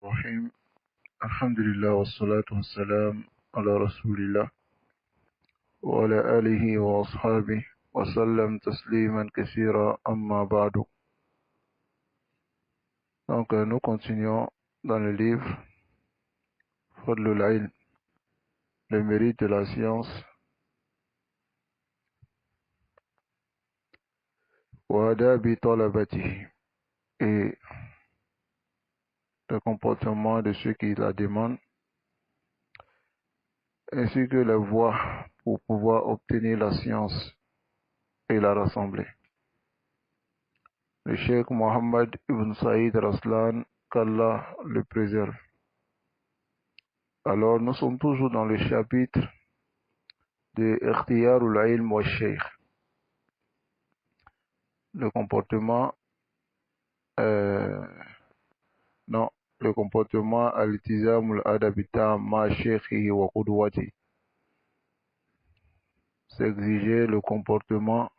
الرحيم. الحمد لله والصلاة والسلام على رسول الله وعلى آله وأصحابه وسلم تسليما كثيرا أما بعد. Donc nous continuons dans le livre Fadlul Ilm, le mérite de la science, wa adabi talabatihi, et le comportement de ceux qui la demandent, ainsi que les voies pour pouvoir obtenir la science et la rassembler. Le Cheikh Mohammed ibn Saïd Raslan, qu'Allah le préserve. Alors, nous sommes toujours dans le chapitre de Ikhtiyarul Ilm wa Sheikh, le comportement, le comportement al-tizamul adabita ma sheikhihi wa qudwati. C'est exiger le comportement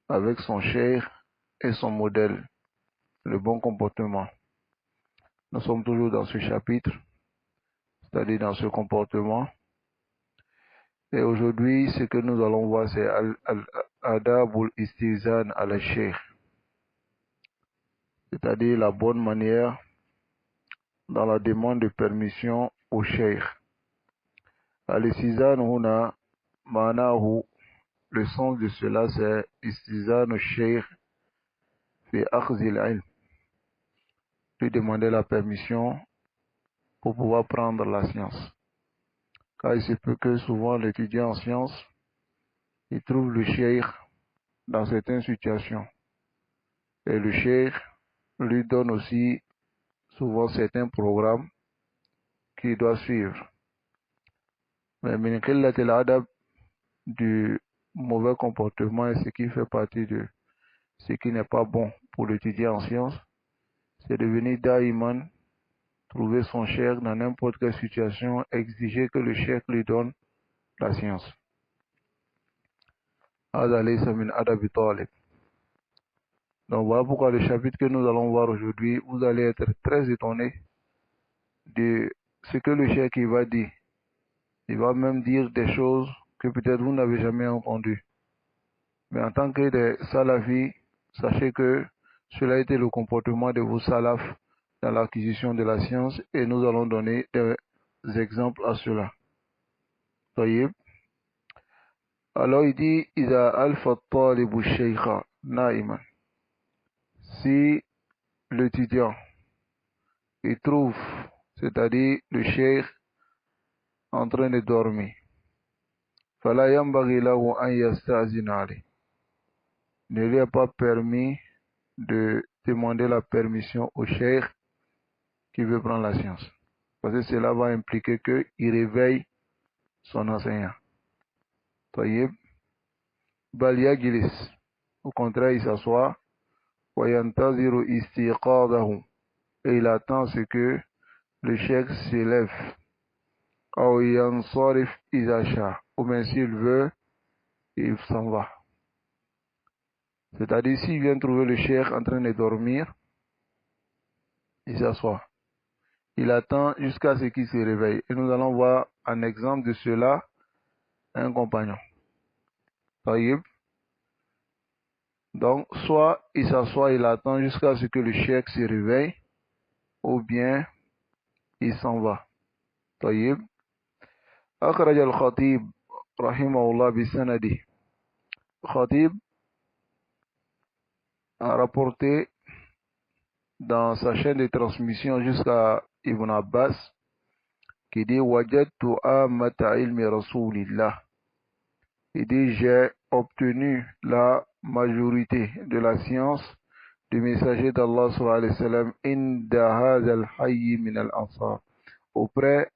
avec son cheikh et son modèle, le bon comportement. Nous sommes toujours dans ce chapitre, c'est-à-dire dans ce comportement. Et aujourd'hui, ce que nous allons voir, c'est Adabul Istizan al Sheikh, c'est-à-dire la bonne manière dans la demande de permission au Sheikh. Al-Istizan huna ma'nahu, le sens de cela c'est Istizan au Sheikh fi akhzil ilm, lui demander la permission pour pouvoir prendre la science. Car il se peut que souvent l'étudiant en sciences, il trouve le Sheikh dans certaines situations. Et le Cheikh lui donne aussi souvent certains programmes qu'il doit suivre. Mais min qillatil adab, du mauvais comportement, et ce qui fait partie de ce qui n'est pas bon pour l'étudiant en sciences, c'est de venir daïman trouver son cheikh dans n'importe quelle situation, exiger que le cheikh lui donne la science. Hada laysa min adabi talib. Donc voilà pourquoi le chapitre que nous allons voir aujourd'hui, vous allez être très étonnés de ce que le cheikh il va dire. Il va même dire des choses que peut-être vous n'avez jamais entendues. Mais en tant que des salafis, sachez que cela a été le comportement de vos salafs dans l'acquisition de la science et nous allons donner des exemples à cela. Tayyib. Alors il dit Iza alfa talibu shaykha na'iman. Si l'étudiant il trouve, c'est-à-dire le cheikh en train de dormir, fala yanbaghi lahu an yasta'zina alayh. Ne lui a pas permis de demander la permission au cheikh qui veut prendre la science. Parce que cela va impliquer qu'il réveille son enseignant. Tayyib. Bal yajlis. Au contraire, il s'assoit. Wa yantaziru istiqadahu. Et il attend ce que le cheikh s'élève. Ou yansarif iza sha. Ou bien s'il veut, il s'en va. C'est-à-dire, s'il vient trouver le cheikh en train de dormir, il s'assoit. Il attend jusqu'à ce qu'il se réveille. Et nous allons voir un exemple de cela, un compagnon. Taïb. Donc, soit il s'assoit, il attend jusqu'à ce que le cheikh se réveille, ou bien il s'en va. Taïb. أخرج الخطيب رحمه الله بسنده. Khatib a rapporté dans sa chaîne de transmission jusqu'à Ibn Abbas qui dit Wajadtu amata ilmi rasulillah. Il dit j'ai obtenu la majorité de la science du messager d'Allah sallallahu alayhi wa sallam inda hadha al-hayy min al-ansar, auprès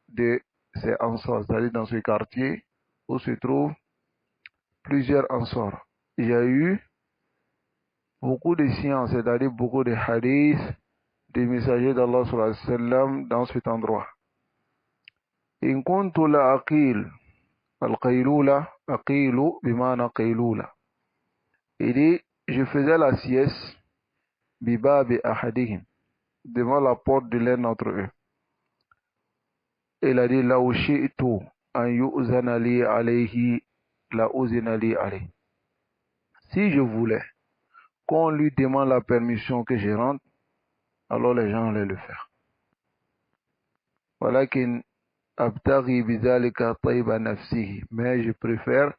de ces ansars, c'est-à-dire dans ce quartier où se trouvent plusieurs ansars. Il y a eu beaucoup de sciences, c'est-à-dire beaucoup de hadiths des messagers d'Allah sallallahu alayhi wa sallam dans cet endroit. In kuntu la aqil al-qaylula, aqilu bimana qaylula. Il dit, je faisais la sieste bibabi ahadihim, devant la porte de l'un d'entre eux. Il a dit, la ushi'tu an yu'zana li alayhi, la uzina li alayhi. Si je voulais qu'on lui demande la permission que je rentre, alors les gens allaient le faire. Walakin abtaghi bidhalika tayba nafsihi, mais je préfère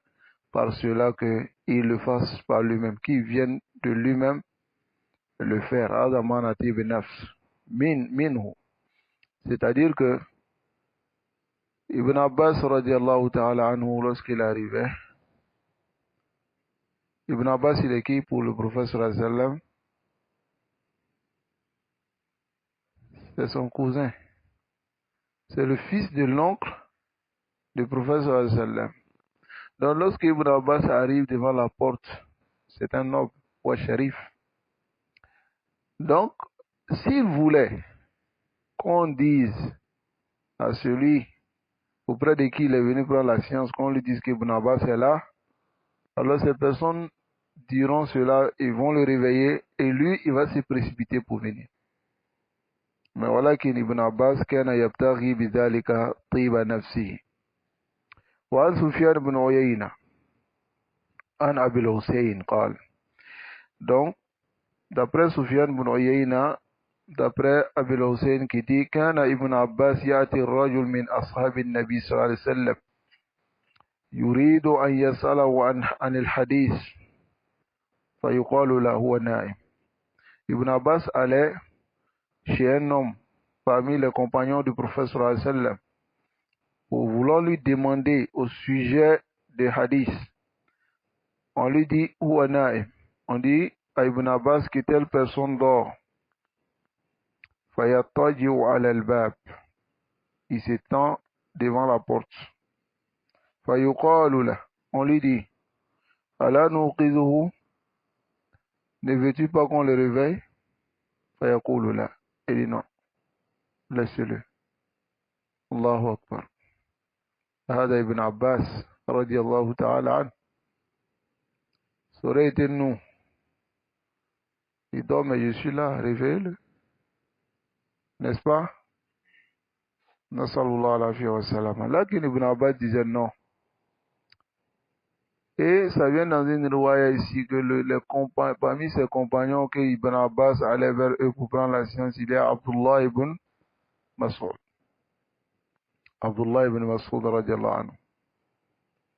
par cela qu'il le fasse par lui-même, qu'il vienne de lui-même le faire. C'est-à-dire que Ibn Abbas radiallahu ta'ala anhu, lorsqu'il arrivait, Ibn Abbas il est qui pour le prophète sallallahu alayhi wa sallam? C'est son cousin. C'est le fils de l'oncle du prophète sallallahu alayhi wa sallam. Donc lorsque Ibn Abbas arrive devant la porte, c'est un noble ou un shérif. Donc, s'il voulait qu'on dise à celui auprès de qui il est venu prendre la science, qu'on lui dise qu'Ibn Abbas est là, alors ces personnes diront cela, ils vont le réveiller et lui, il va se précipiter pour venir. Mais voilà qu'Ibn Abbas كان يبتغي بذلك طيب نفسه. وعن سفيان بن عيينة عن أبي الحسين قال. Donc, d'après Sufyan bin Uyayna, d'après Abi al-Hussein qui dit كان ابن عباس يأتي الرجل من أصحاب النبي صلى الله عليه وسلم يريد أن يسأله عن الحديث فيقال له هو نائم. Ibn Abbas allait chez un homme parmi les compagnons du prophète sallallahu alayhi wa sallam pour vouloir lui demander au sujet des hadiths. On lui dit huwa na'im. On dit à Ibn Abbas que telle personne dort. Fayattaji'u ala al-bab. Il s'étend devant la porte. Fayuqalu lah. On lui dit ala nuqizuhu. Ne veux-tu pas qu'on le réveille? Fayaqulu la. Il dit non. Laisse-le. Allahu Akbar. هذا ابن عباس رضي الله تعالى عنه. Ça aurait été nous. Il dort, mais je suis là, réveille-le. N'est-ce pas? Nasallallahu alayhi wa sallam. Là qu'Ibn Abbas disait non. Et ça vient dans une riwaya ici que parmi ses compagnons que Ibn Abbas allait vers eux pour prendre la science, il y a Abdullah ibn Mas'ud. Abdullah ibn Mas'ud radiallahu anhu.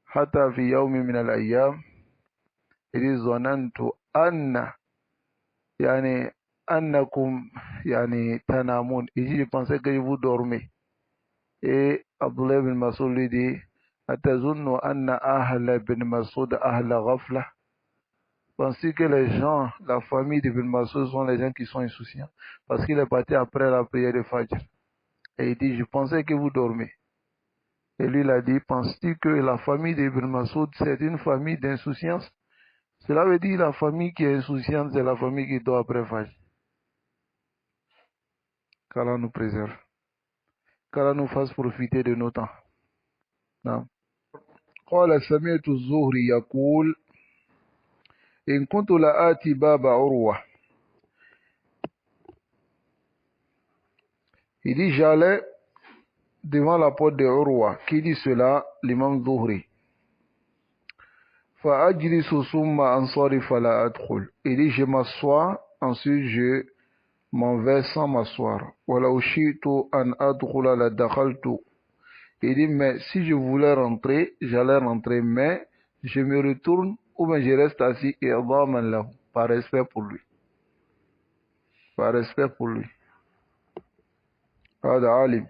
حتى في يوم من الأيام إذ ظننت أنكم تنامون. Ici je pensais que vous dormez. Et Abdullah ibn Mas'ud lui dit أتظن أن أهل ابن مسعود أهل غفلة. Penses-tu que les gens, la famille d'Ibn Mas'ud sont les gens qui sont insouciants? Parce qu'il est parti après la prière de Fajr. Et il dit, je pensais que vous dormez. Et lui, il a dit, penses-tu que la famille d'Ibn Mas'ud, c'est une famille d'insouciance? Cela veut dire la famille qui est insouciante, c'est la famille qui dort après Fajr. Qu'Allah nous préserve. Qu'Allah nous fasse profiter de nos temps. Non. قال سمعت الزهري يقول إن كنت لآتي باب عروة. Il dit j'allais devant la porte de Urwa. Qui dit cela? L'imam Zuhri. فأجلس ثم أنصرف فلا أدخل. Il dit je m'assois, ensuite je m'en vais sans m'asseoir. ولو شئت أن أدخل لدخلت. Il dit mais si je voulais rentrer, j'allais rentrer, mais je me retourne ou bien je reste assis et par respect pour lui. Par respect pour lui. هذا عالم.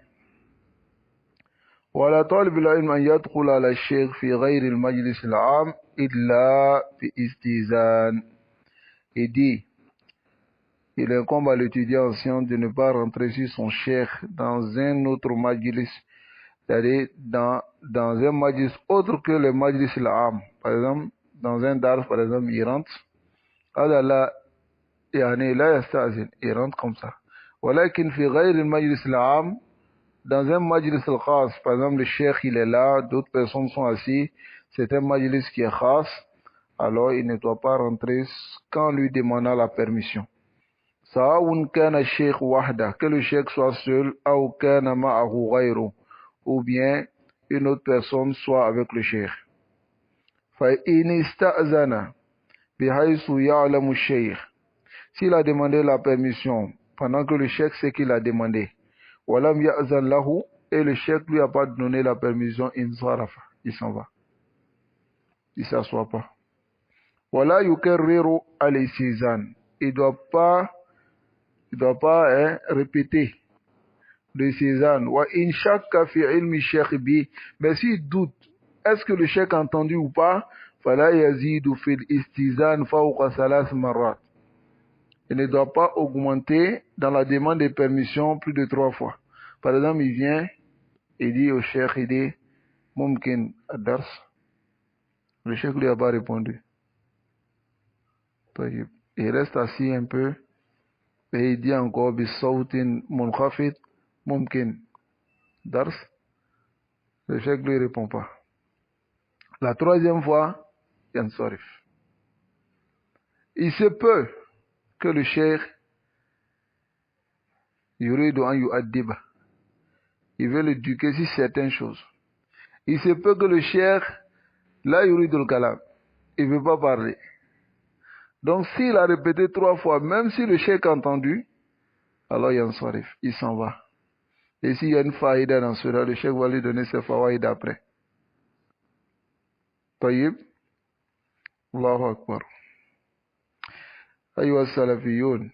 ولا طالب العلم أن يدخل على الشيخ في غير المجلس العام إلا باستئذان. Il dit, il incombe à l'étudiant ancien de ne pas rentrer sur son cheikh dans un autre majlis, c'est-à-dire dans un majlis autre que le majlis al-am. Par exemple, dans un dar, par exemple, il rentre. هذا لا لا يستأذن, il rentre comme ça. ولكن في غير المجلس العام, dans un majlis al-khas, par exemple, le cheikh il est là, d'autres personnes sont assises, c'est un majlis qui est khas, alors il ne doit pas rentrer qu'en lui demandant la permission. Sa'un kana sheikh wahda, que le cheikh soit seul, ou kana ma'ahu ghayru, ou bien une autre personne soit avec le cheikh. Fa in ista'zana bihaythu ya'lamu sheikh. S'il a demandé la permission pendant que le cheikh sait qu'il a demandé, walam ya'zan lahu, et le cheikh lui a pas donné la permission, insarafa, il s'en va. Il s'assoit pas. Wala yukarriru al-istizan. Il doit pas répéter le Cézanne. Wa in shakka fi ilmi sheikh bi. Mais s'il doute, est-ce que le cheikh a entendu ou pas? Fala yazidu fil istizan fawqa salas marat. Il ne doit pas augmenter dans la demande de permission plus de 3 fois. Par exemple, il vient, il dit au cheikh, il dit, mumkin ad-dars. Le cheikh lui a pas répondu. Il reste assis un peu, et il dit encore, bisawtin munkhafid, mumkin dars. Le cheikh lui répond pas. La 3e fois, yansarif. Il se peut que le cheikh yuridu an yu'addiba. Il veut l'éduquer sur certaines choses. Il se peut que le cheikh, là, yuridu al-kalam. Il ne veut pas parler. Donc, s'il a répété 3 fois, même si le cheikh a entendu, alors yansarif, il s'en va. Et s'il y a une faïda dans cela, le cheikh va lui donner ses fawaïd après. Taïb. Allahu Akbar. Ayyuha salafiyoun.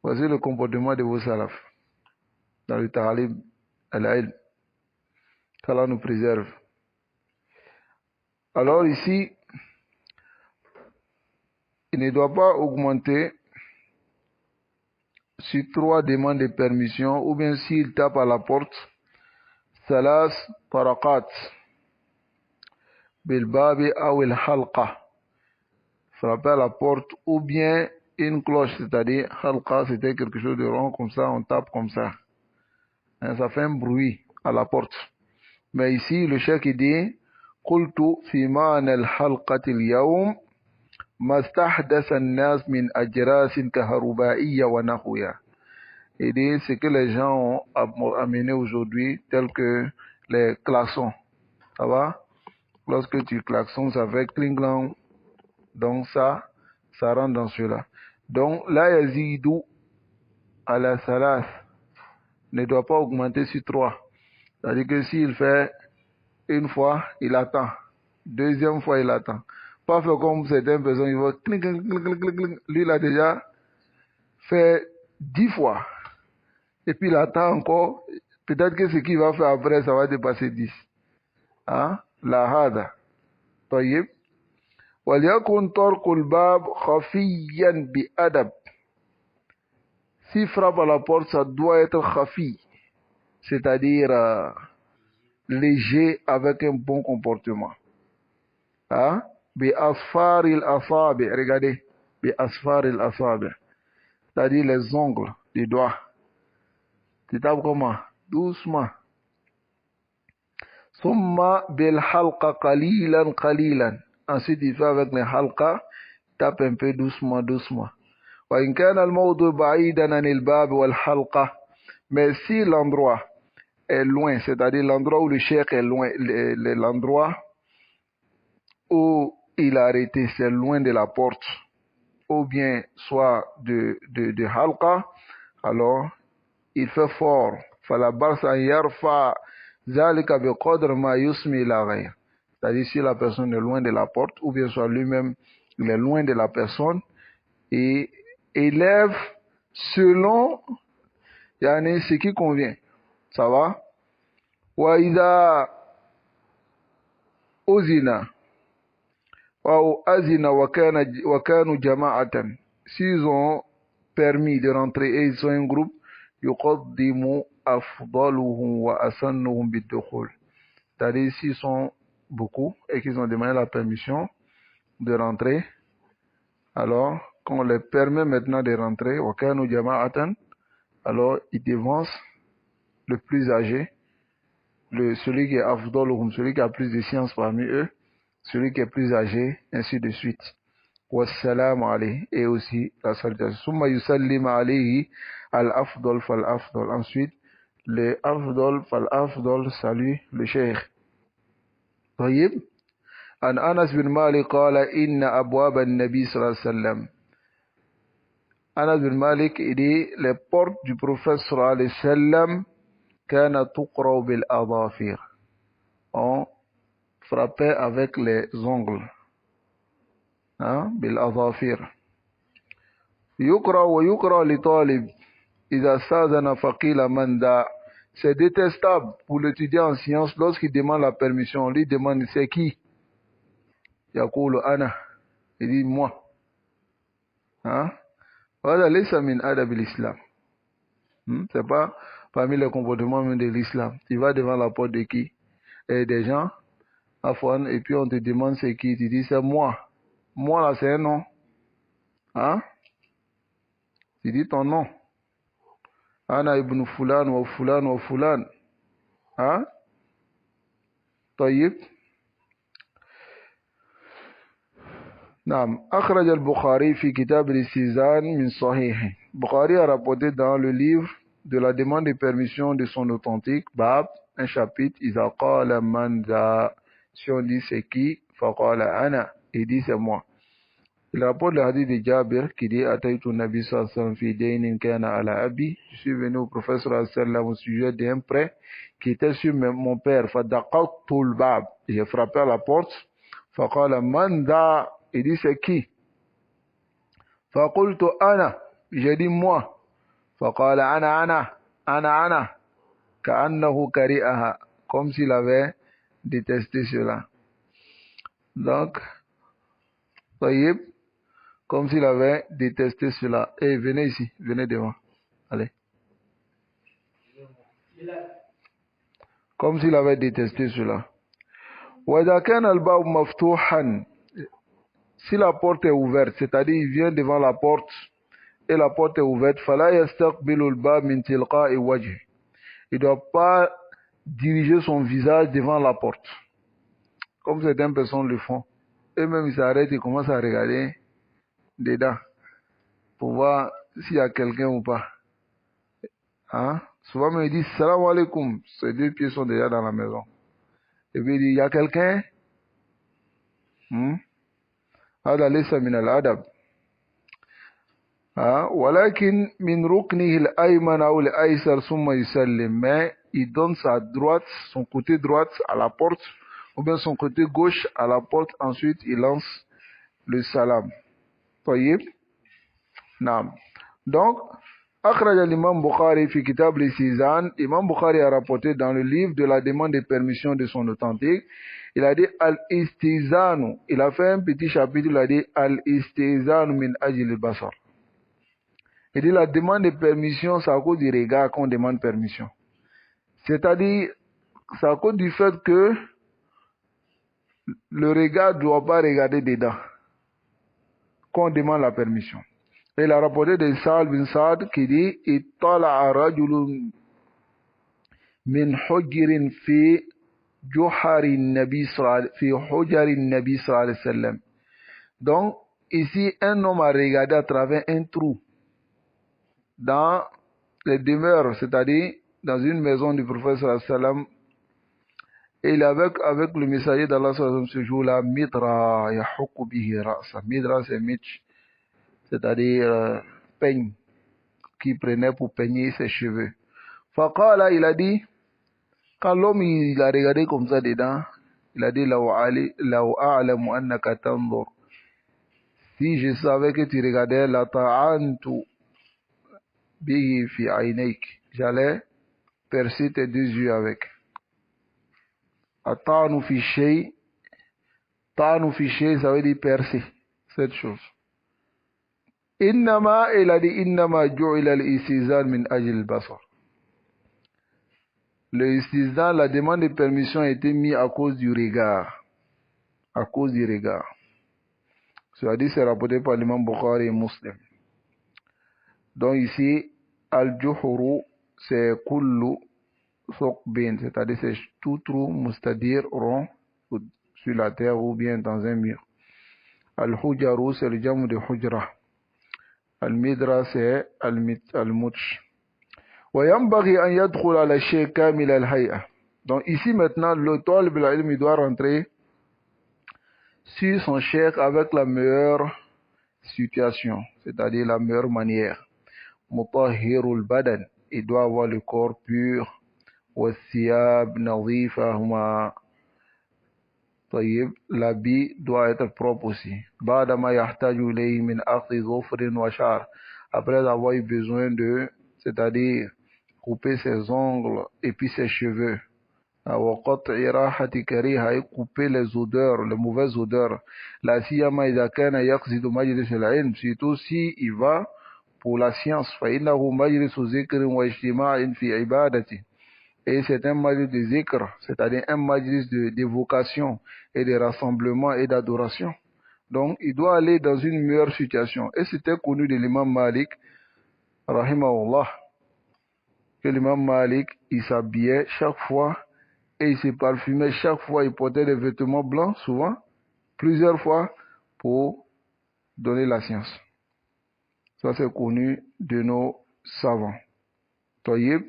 Voici le comportement de vos salafs dans le ta'alim al-ilm. Qu'Allah nous préserve. Alors ici, il ne doit pas augmenter sur 3 demandes de permission, ou bien s'il tape à la porte, salas paraqat bilbabi ou il halqa, frapper à la porte, ou bien une cloche, c'est-à-dire halqa, c'était quelque chose de rond comme ça, on tape comme ça. Hein, ça fait un bruit à la porte. Mais ici, le cheikh il dit, qultu fi ma'na al-halqati al-yawm mastahdatha an-nas min ajrasin kaharubaiya wa nahwiya. Il dit ce que les gens ont amené aujourd'hui, tel que les klaxons. Ça va? Lorsque tu klaxons, ça fait cling-clang. Donc ça rentre dans cela. Donc, la yazidu ala salas ne doit pas augmenter sur 3. C'est-à-dire que s'il fait une fois, il attend. 2e fois, il attend. Pas faire comme certaines personnes, ils vont cling, cling, cling, cling, cling, cling. Lui, il a déjà fait 10 fois. Et puis, il attend encore. Peut-être que ce qu'il va faire après, ça va dépasser 10. Hein? La hada. طيب. وليكن طرق الباب خفيا بأدب. Si frappe à la porte, ça doit être khafi, c'est-à-dire léger avec un bon comportement. Hein? Bi asfaril asabi, regardez, bi asfaril asabi, c'est-à-dire les ongles des doigts. Tu tapes comment? Doucement. Summa bil halqa qalilan qalilan. Ensuite, il fait avec les halqa, tape un peu doucement, doucement. Wa in kana al-mawdu ba'idan anil bab wal halqa. Mais si l'endroit est loin, c'est-à-dire l'endroit où le cheikh est loin, l'endroit où il a arrêté, c'est loin de la porte, ou bien soit de halqa, alors il fait fort. Fala barsa yarfa zalika bi qadr ma yusmi la ghayr. C'est-à-dire si la personne est loin de la porte, ou bien soit lui-même, il est loin de la personne, et élève selon ce qui convient. Ça va? Wa idha uzina ou azina wa kanu jama'atan. S'ils ont permis de rentrer et ils sont un groupe, yuqaddimu afdaluhum wa asannuhum bid-dukhul. C'est-à-dire s'ils sont beaucoup et qu'ils ont demandé la permission de rentrer, alors quand on les permet maintenant de rentrer, wa kanu jama'atan, alors ils devancent le plus âgé, celui qui est afdaluhum, celui qui a plus de science parmi eux, celui qui est plus âgé, ainsi de suite. والسلام عليه et aussi la salutation. ثم يسلم عليه الأفضل فالأفضل. Ensuite, le أفضل فالأفضل salue le cheikh. طيب. عن أنس بن مالك قال إن أبواب النبي صلى الله عليه وسلم. Anas bin Malik, il dit les portes du prophète sallallahu alayhi wa sallam كان تقرأ بالأظافر. On frappait avec les ongles. بالأظافر. يقرأ ويقرأ لطالب إذا استأذن فقيل من ذا. C'est détestable pour l'étudiant en sciences lorsqu'il demande la permission. On lui demande c'est qui? يقول أنا. Il dit moi. هذا ليس من أدب الإسلام. C'est pas parmi les comportements même de l'islam. Tu vas devant la porte de qui? Et des gens, et puis on te demande c'est qui? Tu dis c'est moi. Moi là c'est un nom. Tu dis ton nom. Ana ibn Fulan wa Fulan wa Fulan. طيب. نعم. أخرج البخاري في كتاب الاستئذان من صحيح. Bukhari a rapporté dans le livre de la demande de permission de son authentique, Bab, un chapitre, إذا قال من ذا. Si on dit c'est qui, فقال أنا. Il dit c'est moi. Il rapporte le hadith de Jabir qui dit Ataytu Nabi sallallahu alayhi wa sallam fi daynin kana ala abi. Je suis venu au prophète sallallahu alayhi wa sallam au sujet d'un prêt qui était sur mon père. Fadaqaqtu al-bab. J'ai frappé à la porte. Faqala man da. Il dit c'est qui? Faqultu ana. J'ai dit moi. Faqala ana. Ka'annahu kari'aha. Comme s'il avait détesté cela. Donc, tayyib. Comme s'il avait détesté cela. Venez ici, venez devant. Allez. Comme s'il avait détesté cela. وَإِذَا كَانَ الْبَابُ مَفْتُوحًا. Si la porte est ouverte, c'est-à-dire il vient devant la porte et la porte est ouverte, فَلَا يَسْتَقْبِلُ الْبَابِ مِنْ تِلْقَاءِ وَجْهِ. Il ne doit pas diriger son visage devant la porte. Comme certaines personnes le font. Et même ils s'arrêtent et commencent à regarder dedans pour voir s'il y a quelqu'un ou pas. Souvent, même, il dit salam alaikum. Ces deux pieds sont déjà dans la maison. Et puis, il dit il y a quelqu'un? هذا ليس من الأدب. ولكن من ركنه الأيمن أو الأيسر ثم يسلم. Mais il donne sa droite, son côté droite à la porte, ou bien son côté gauche à la porte. Ensuite, il lance le salam. طيب. نعم. Donc, أخرج الإمام بخاري في كتاب الاستئذان. Imam Bukhari a rapporté dans le livre de la demande de permission de son authentique. Il a dit al-istizanu. Il a fait un petit chapitre. Il a dit al-istizanu min ajil al-basar. Il dit la demande de permission, c'est à cause du regard qu'on demande permission. C'est-à-dire, c'est à cause du fait que le regard ne doit pas regarder dedans qu'on demande la permission. Et il a rapporté de Sa'd bin Sa'd qui dit ittala'a rajulun min hujrin fi juhari nabi sallallahu alayhi wa sallam. Donc, ici, un homme a regardé à travers un trou dans les demeures, c'est-à-dire dans une maison du prophète sallallahu alayhi wa sallam. Et il avait avec le messager d'Allah sallallahu alayhi wa sallam ce jour-là, midra yahukku bihi ra'sa. Midra, c'est mitch, c'est-à-dire peigne, qui prenait pour peigner ses cheveux. Faqala, il a dit, quand l'homme il a regardé comme ça dedans, il a dit law a'lamu annaka tanzur. Si je savais que tu regardais, la ta'antu bihi fi aynayk. J'allais percer tes deux yeux avec. Ata'anu fi shay. Ta'anu fi shay, ça veut dire percer cette chose. Innama, il a dit innama ju'ila al-istizan min ajli al-basar. Le istizan, la demande de permission a été mise à cause du regard. À cause du regard. C'est-à-dire, c'est rapporté par l'imam Bukhari et Muslim. Donc ici, al-juhuru, c'est kullu thokbin, c'est-à-dire c'est tout trou, c'est-à-dire rond, sur la terre ou bien dans un mur. Al-Hujaru, c'est le jamu de Hujra. Al-Midra, c'est Al-Mutch. وينبغي أن يدخل على الشيء كامل الهيئة. Donc ici maintenant, le talib al-ilm doit rentrer sur son cheikh avec la meilleure situation, c'est-à-dire la meilleure manière. Mutahhirul badan, il doit avoir le corps pur. والثياب نظيفة هما طيب, l'habit doit être propre aussi. بعد ما يحتاج إليه من أخذ ظفر وشعر, après avoir eu besoin de, c'est-à-dire couper ses ongles et puis ses cheveux. وقطع راحة كريهة, et couper les odeurs, les mauvaises odeurs. لا سيما إذا كان يقصد مجلس العلم, surtout si il va pour la science. فإنه مجلس ذكر واجتماع في عبادته. Et c'est un majlis de zikr, c'est-à-dire un majlis d'évocation et de rassemblement et d'adoration. Donc, il doit aller dans une meilleure situation. Et c'était connu de l'imam Malik, rahimahullah, que l'imam Malik, il s'habillait chaque fois et il se parfumait chaque fois. Il portait des vêtements blancs, souvent, plusieurs fois, pour donner la science. Ça, c'est connu de nos savants. Taïb.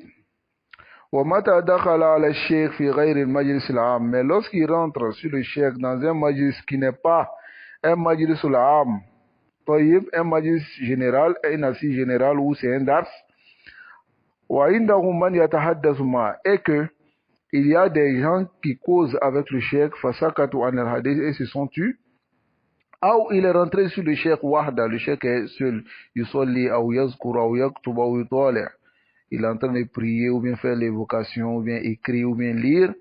ومتى دخل على الشيخ في غير المجلس العام, mais lorsqu'il rentre sur le cheikh dans un majlis qui n'est pas un majlis al-am, un majlis général, un assis général où c'est un dars, وعنده من يتحدث معه, et que il y a des gens qui causent avec le cheikh, فسكتوا عن الحديث, et se sont tus, ou il est rentré sur le cheikh wahda, le cheikh est seul, يصلي أو يذكر أو يكتب أو يطالع, il est en train de prier ou bien faire l'évocation ou bien écrire ou bien lire.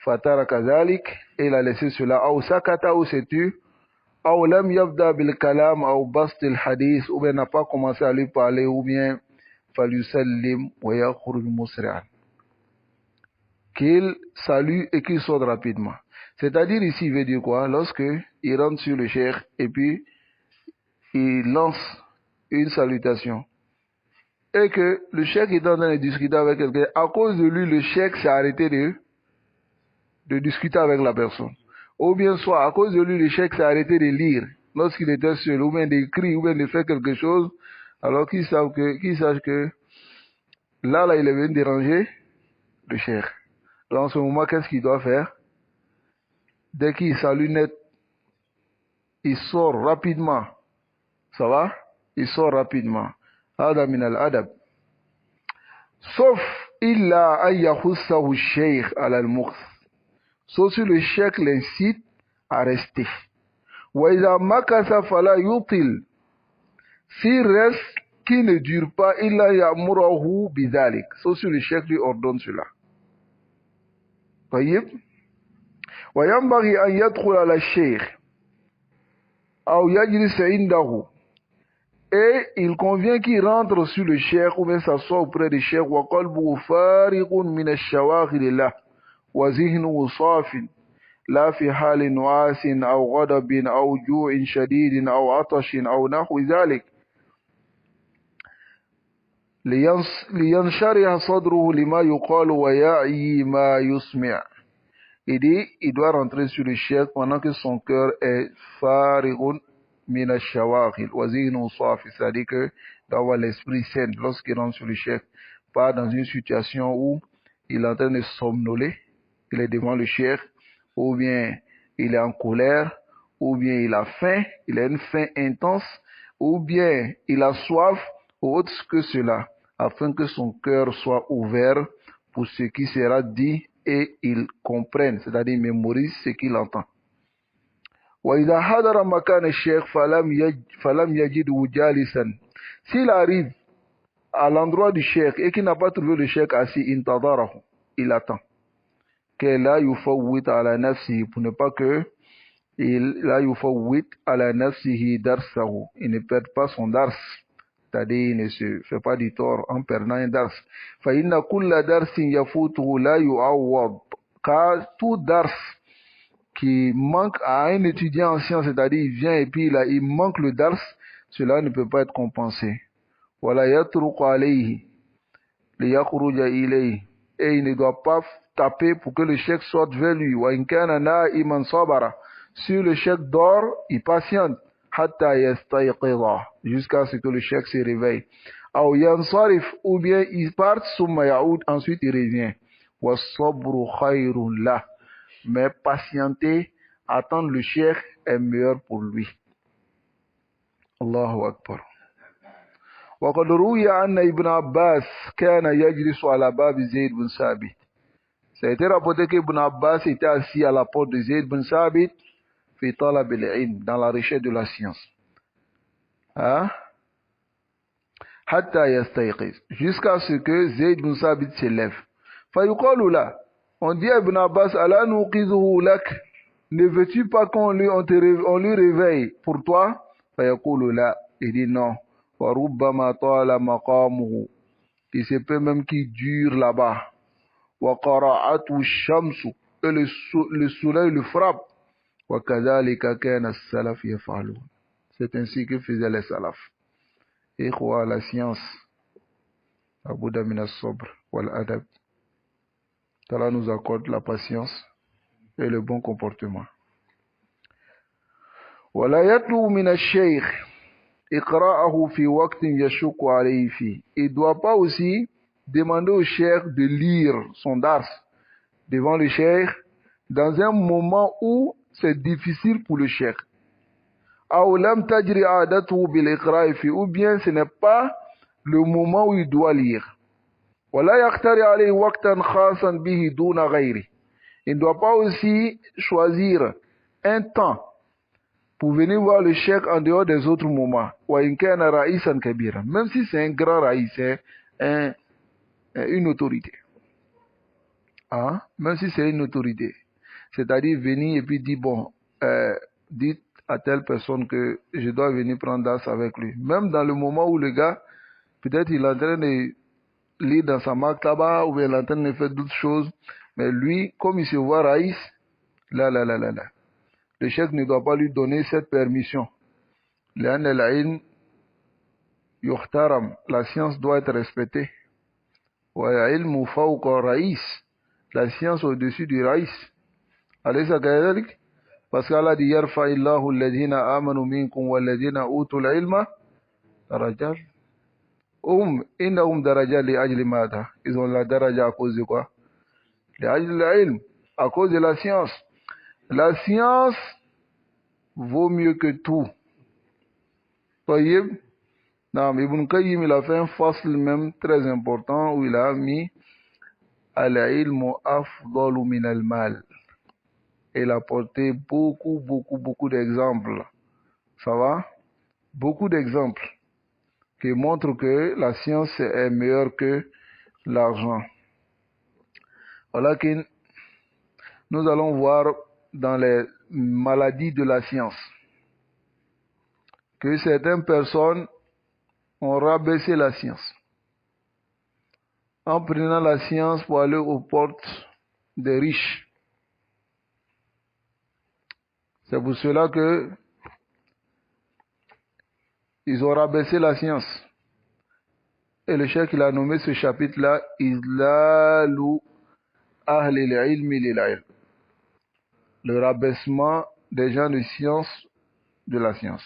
Fatara kazalik, et il a laissé cela. Ou sakata ou c'est tu. Ou lam yabda bil kalam ou bast il hadith, ou bien n'a pas commencé à lui parler, ou bien falusallim wa yakhruj musri'an. Qu'il salue et qu'il sorte rapidement. C'est-à-dire ici, il veut dire quoi? Lorsque il rentre sur le cheikh et puis il lance une salutation. Et que le cheikh est en train de discuter avec quelqu'un, à cause de lui, le cheikh s'est arrêté de discuter avec la personne. Ou bien soit, à cause de lui, le cheikh s'est arrêté de lire lorsqu'il était seul, ou bien d'écrire, ou bien de faire quelque chose, alors qu'il sache que là, il est venu déranger le cheikh. Dans ce moment, qu'est-ce qu'il doit faire? Dès qu'il salue net, il sort rapidement. Ça va? Il sort rapidement. هذا من الأدب. Sauf إلا أن يخصه الشيخ على المخص. Sauf si le cheikh l'incite à rester. وإذا مكث فلا يطل. S'il reste, qui ne dure pas, إلا يأمره بذلك. Sauf si le cheikh lui ordonne cela. طيب. وينبغي أن يدخل على الشيخ أو يجلس عنده. Et il convient qu'il rentre sur le cheikh ou bien s'assoit auprès du cheikh. وَقَلْبُهُ فَارِغٌ مِنَ الشَّوَاغِلِ لَهُ وَذِهْنُهُ صَافٍ لَا فِي حَالٍ نُعَاسٍ أو غضب أو جوع شديد أو عطش أو نحو ذلك لينشرح صدره لما يقال ويعي ما يسمع. Il dit, il doit rentrer sur le cheikh pendant que son cœur est farighun min ash-shawaghil wa zihnu safi, c'est-à-dire que d'avoir l'esprit sain lorsqu'il rentre sur le cheikh, pas dans une situation où il est en train de somnoler, il est devant le cheikh, ou bien il est en colère, ou bien il a faim, il a une faim intense, ou bien il a soif, ou autre que cela, afin que son cœur soit ouvert pour ce qui sera dit et il comprenne, c'est-à-dire il mémorise ce qu'il entend. وإذا حضر مكان الشيخ فلم يجده جالسا. S'il arrive à l'endroit du cheikh et qu'il n'a pas trouvé le cheikh assis, انتظره, il attend. Que la يفوت على نفسه, pour ne pas que لا يفوت على نفسه درسه, il ne perd pas son dars, c'est-à-dire il ne se fait pas du tort en perdant un dars. فإن كل درس يفوته لا يعوض. Car tout dars qui manque à un étudiant en sciences, c'est-à-dire il vient et puis il manque le dars, cela ne peut pas être compensé. ولا يطرق عليه ليخرج إليه. Et il ne doit pas taper pour que le cheikh sorte vers lui. وإن كان نائما صبر. Si le cheikh dort, il patiente. Hatta yastayqidha, jusqu'à ce que le cheikh se réveille. Aw yansarif, ou bien il part, summa yaoud, ensuite il revient. Was-sabru khayrun lah. Mais patienter, attendre le cheikh est meilleur pour lui. Allahu Akbar. وقد روي أن ابن عباس كان يجلس على باب زيد بن ثابت. Ça a été rapporté qu'Ibn Abbas était assis à la porte de Zayd bin Sabit في طلب العلم, dans la recherche de la science. Hein? حتى يستيقظ, jusqu'à ce que Zayd bin Sabit se lève. فيقال له, on dit à Ibn Abbas, ألا نوقظه لك, ne veux-tu pas qu'on lui réveille pour toi? فيقول لا, il dit non. وربما طال مقامه, il se peut même qu'il dure là-bas. وقرأته الشمس, et le soleil le frappe. وكذلك كان السلف يفعلون, c'est ainsi que faisaient les salafs. إخوة, la science, لابد من الصبر والأدب. Allah nous accorde la patience et le bon comportement. ولا يطلب من الشيخ إقراءه في وقت يشق عليه فيه. Il ne doit pas aussi demander au cheikh de lire son dars devant le cheikh dans un moment où c'est difficile pour le cheikh. أو لم تجري عادته بالإقراء فيه, ou bien ce n'est pas le moment où il doit lire. ولا يختار عليه وقتا خاصا به دون غيره. Il ne doit pas aussi choisir un temps pour venir voir le cheikh en dehors des autres moments. وإن كان رئيسا كبيرا, même si c'est un grand raïs, c'est une autorité. Hein? Même si c'est une autorité. C'est-à-dire venir et puis dire, bon, dites à telle personne que je dois venir prendre das avec lui. Même dans le moment où le gars, peut-être il est en train de lire dans sa maktaba, ou bien il est en train de faire d'autres choses, mais lui, comme il se voit raïs, là. Le cheikh ne doit pas lui donner cette permission. لأن العلم يحترم, la science doit être respectée. والعلم فوق الرئيس, la science au-dessus du raïs. أليس كذلك؟ parce qu'Allah dit يرفع الله الذين آمنوا منكم والذين أوتوا العلم درجات. إنهم درجات لأجل ماذا؟ Ils ont la daraja à cause de quoi? لأجل العلم, à cause de la science. La science vaut mieux que tout. طيب, non, Ibn Qayyim, il a fait un fasl même très important où il a mis al-ilmu afdalu min al-mal. Il a porté beaucoup d'exemples. Ça va? Beaucoup d'exemples qui montrent que la science est meilleure que l'argent. Voilà que nous allons voir dans les maladies de la science que certaines personnes ont rabaissé la science en prenant la science pour aller aux portes des riches. C'est pour cela que ils ont rabaissé la science. Et le cheikh il a nommé ce chapitre-là Izlalu Ahli al-Ilmi lil-Ilm, le rabaissement des gens de science de la science.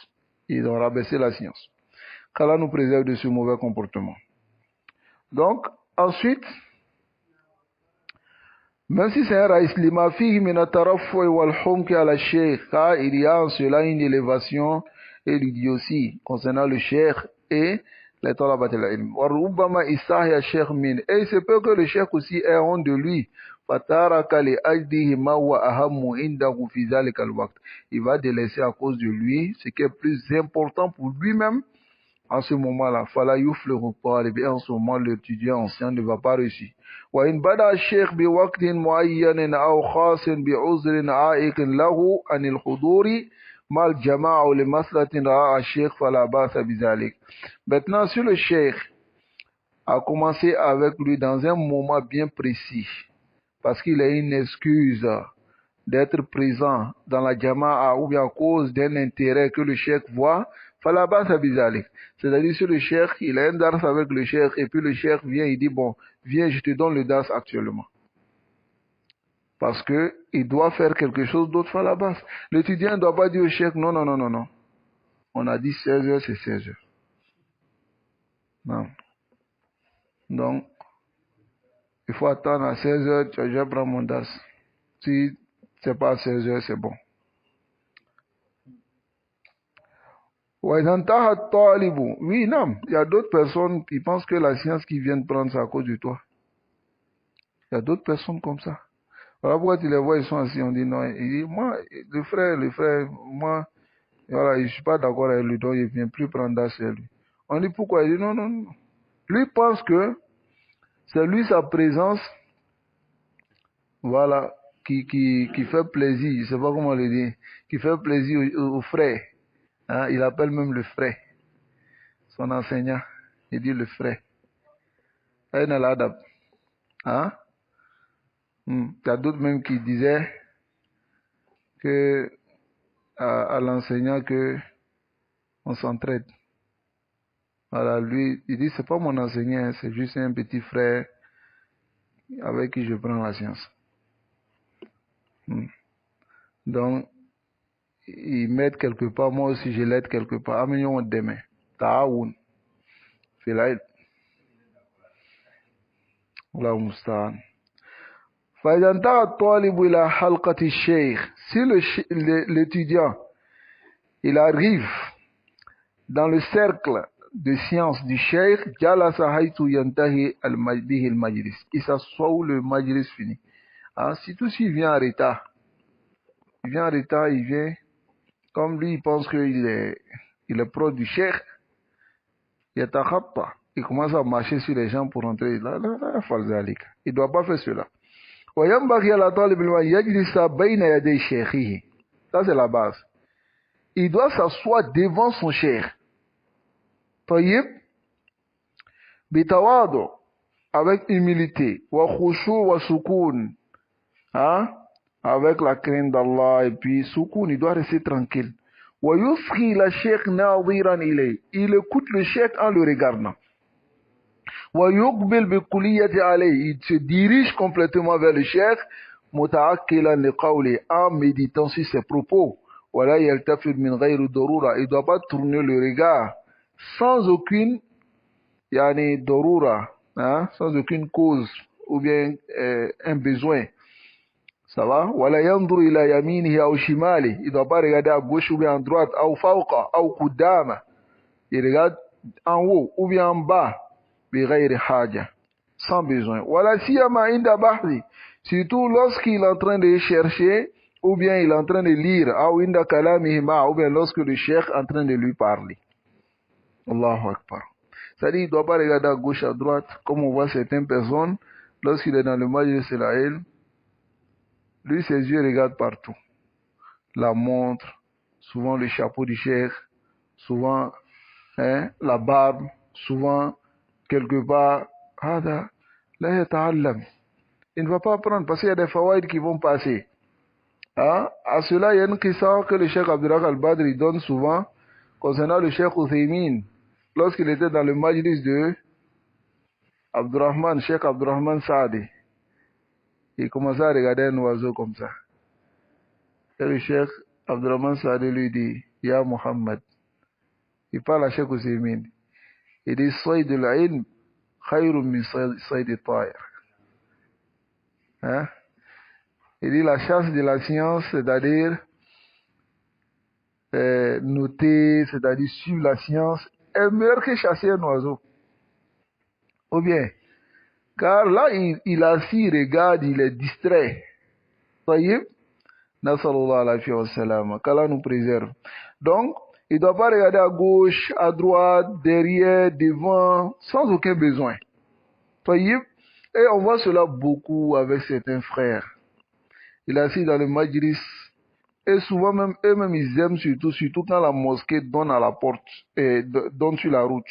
Ils ont rabaissé la science. Qu'Allah nous préserve de ce mauvais comportement. Donc, ensuite, même si c'est un raïs lima fihi min at-taraffu wal humki ala shaykh, car il y a en cela une élévation et l'idiotie concernant le cheikh et les talabat al-ilm. Wa rubbama istahya shaykh min, et il se peut que le cheikh aussi ait honte de lui. Fataraka li ajdihi ma huwa ahammu indahu fi dhalika al-waqt. Il va délaisser à cause de lui ce qui est plus important pour lui-même en ce moment-là. Fala yuflihu talib, et en ce moment l'étudiant ancien ne va pas réussir. وإن بدأ الشيخ بوقت معين أو خاص بعذر عائق له عن الحضور مع الجماعة لمصلحة رعاها الشيخ فلا بأس بذلك. Maintenant, si le cheikh a commencé avec lui dans un moment bien précis, parce qu'il a une excuse d'être présent dans la jama'a ou bien à cause d'un intérêt que le cheikh voit, fala ba'sa bizalik. C'est-à-dire si le cheikh, il a un dars avec le cheikh et puis le cheikh vient, il dit bon, viens, je te donne le dars actuellement. Parce qu'il doit faire quelque chose d'autre à la base. L'étudiant ne doit pas dire au cheikh, non, non, non, non, non. On a dit 16 heures, c'est 16 heures. Non. Donc, il faut attendre à 16 heures, tu vas déjà prendre mon das. Si c'est pas à 16 heures, c'est bon. Oui, non. Il y a d'autres personnes qui pensent que la science qui vient de prendre, c'est à cause de toi. Il y a d'autres personnes comme ça. Voilà pourquoi tu les vois, ils sont assis, on dit non. Il dit, moi, le frère, moi, voilà, je ne suis pas d'accord avec lui, donc il ne vient plus prendre das chez lui. On dit pourquoi? Il dit non, non, non. Lui pense que c'est lui sa présence, voilà, qui fait plaisir, je ne sais pas comment le dire, qui fait plaisir au frère. Hein, il appelle même le frère, son enseignant. Il dit le frère. Il n'a l'adapte. Hein? Il y a d'autres même qui disaient que à l'enseignant que on s'entraide. Voilà, lui, il dit c'est pas mon enseignant, c'est juste un petit frère avec qui je prends la science. Donc, ils mettent quelque part, moi aussi je l'aide quelque part. Amignon demain. Ta'aoun. Filaïd. Allah Moustaan. فإذا انتهى الطالب إلى حلقة الشيخ, si l'étudiant il arrive dans le cercle de science du cheikh, jalasa haythu yantahi bihi al-majlis, il s'assoit où le majlis finit. Ah, surtout s'il vient en retard. Il vient en retard, il vient, comme lui il pense qu'il est pro du cheikh, il commence à marcher sur les gens pour entrer. Il ne doit pas faire cela. Ça c'est la base. Il doit s'asseoir devant son cheikh. طيب بتواضع, avec humilité, وخشوع وسكون, hein, avec la crainte d'Allah, et puis soukoun, il doit rester tranquille. ويصغي إلى الشيخ ناظرا إليه, il écoute le cheikh en le regardant. ويقبل بكلية عليه, il se dirige complètement vers le cheikh, متعقلا لقوله, en méditant sur ses propos. ولا يلتفت من غير ضرورة, il ne doit pas tourner le regard sans aucune dorura, hein, sans aucune cause ou bien un besoin. Ça va? ولا ينظر إلى يمينه أو شماله, il ne doit pas regarder à gauche ou bien à droite, أو فوق أو قدام, il regarde en haut ou bien en bas, بغير حاجة, sans besoin. ولا سيما عند بحث, surtout lorsqu'il est en train de chercher ou bien il est en train de lire, أو عند كلامه معه, ou bien lorsque le cheikh est en train de lui parler. Allahu Akbar. C'est-à-dire, il ne doit pas regarder à gauche, à droite, comme on voit certaines personnes, lorsqu'il est dans le majlis Selaïl, lui, ses yeux regardent partout. La montre, souvent le chapeau du cheikh, souvent la barbe, souvent quelque part, il ne va pas apprendre parce qu'il y a des fawaïd qui vont passer. Hein? À cela, il y a une question que le cheikh Abdullah al-Badri donne souvent concernant le cheikh Uthaymin. Lorsqu'il était dans le majlis de Cheikh Abdurrahman Saadi, il commençait à regarder un oiseau comme ça. Et le cheikh Abdurrahman Saadi lui dit, Ya Muhammad, il parle à Cheikh Uthaymin, il dit, Sayd al-ilm khayrun min sayd al-ta'ir. Hein? Il dit, la chasse de la science, c'est-à-dire noter, c'est-à-dire suivre la science, est meilleur que chasser un oiseau. Ou bien, car là, il assis, regarde, il est distrait. Taïb, Nassallallahu alayhi wa sallam, qu'Allah nous préserve. Donc, il ne doit pas regarder à gauche, à droite, derrière, devant, sans aucun besoin. Taïb, et on voit cela beaucoup avec certains frères. Il est assis dans le majlis, et souvent même, eux-mêmes, ils aiment surtout quand la mosquée donne à la porte, et donne sur la route.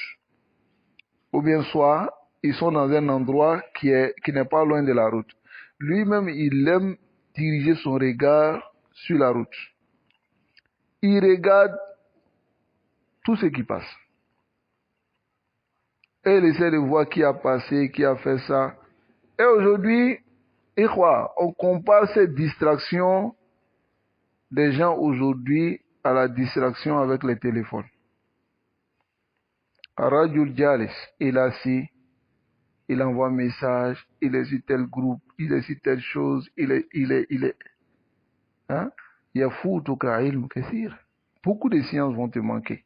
Ou bien soit, ils sont dans un endroit qui n'est pas loin de la route. Lui-même, il aime diriger son regard sur la route. Il regarde tout ce qui passe. Et il essaie de voir qui a passé, qui a fait ça. Et aujourd'hui, Ikhwa, on compare cette distraction des gens aujourd'hui à la distraction avec les téléphones. Rajul Jalis, il est assis, il envoie un message, il est sur tel groupe, il est sur telle chose, il est. Hein? Yafoutuka ilm kathir. Beaucoup de sciences vont te manquer.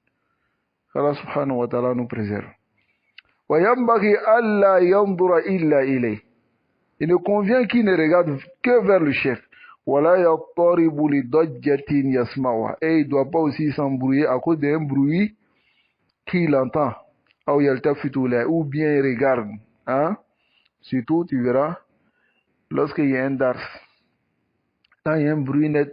Allah subhanahu wa ta'ala nous préserve. Wa yambaghi alla yandura illa ilay. Il ne convient qu'il ne regarde que vers le chef. Wala yattaribu li dajjatin yasma'uha. Et il ne doit pas aussi s'embrouiller à cause d'un bruit qu'il entend. Ou bien il regarde. Hein? Surtout, tu verras, lorsqu'il y a un dars, quand il y a un bruit net,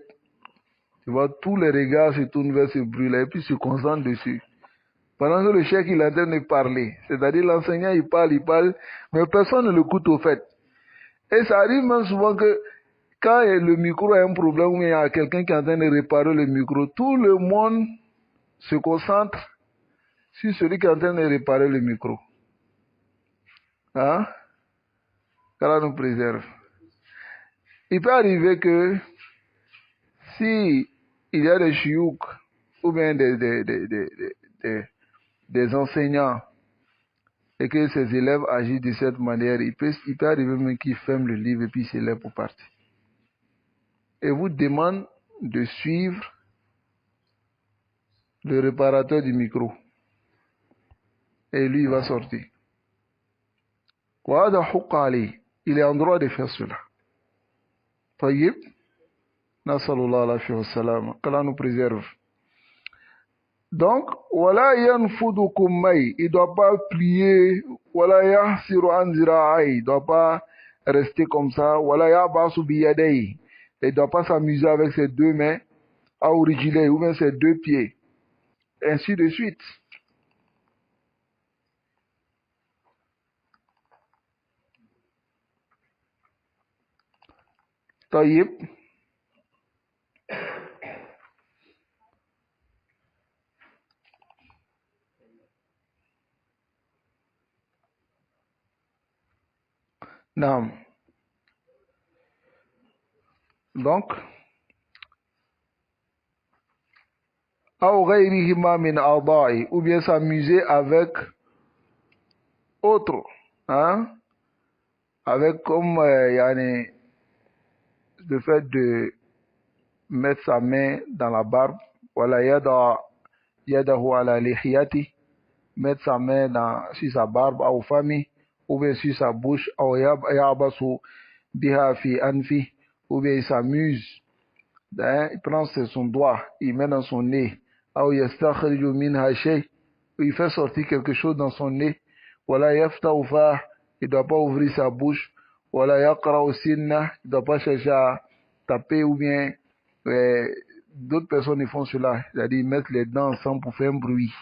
tu vois, tous les regards se tournent vers ce bruit-là et puis se concentrent dessus. Pendant que le chef il est en train de parler, c'est-à-dire l'enseignant il parle, mais personne ne l'écoute au fait. Et ça arrive même souvent que quand le micro a un problème ou il y a quelqu'un qui est en train de réparer le micro, tout le monde se concentre sur celui qui est en train de réparer le micro. Hein? Qu'Allah nous préserve. Il peut arriver que si il y a des chiouk ou bien des enseignants et que ces élèves agissent de cette manière, il peut arriver même qu'ils ferment le livre et puis ils s'élèvent pour partir. Et vous demande de suivre le réparateur du micro. Et lui, il va sortir. Il est en droit de faire cela. Tayyib, nasallallahu alayhi wa sallam, qu'Allah nous préserve. Donc, wala yanfudukum may, il ne doit pas plier, wala yahsiru an zira'ay, il ne doit pas rester comme ça, wala yabasu biyadei, il ne doit pas s'amuser avec ses deux mains, ou rijilei, ou bien ses deux pieds, ainsi de suite. Tayyib. Naam. Donc, ou bien s'amuser avec autre, hein? Avec comme le fait de mettre sa main dans la barbe, voilà, yadahu ala lihiyati, mettre sa main sur sa barbe, ou famille, ou bien sur sa bouche, ou yabasu biha fi anfi, ou bien il s'amuse, hein, il prend son doigt, il met dans son nez, ou yastakhriju minha shay, il fait sortir quelque chose dans son nez, voilà, yaftau fa, il ne doit pas ouvrir sa bouche, voilà, yaqra'u sinna, il ne doit pas chercher à taper, ou bien d'autres personnes ils font cela, c'est-à-dire ils mettent les dents ensemble pour faire un bruit.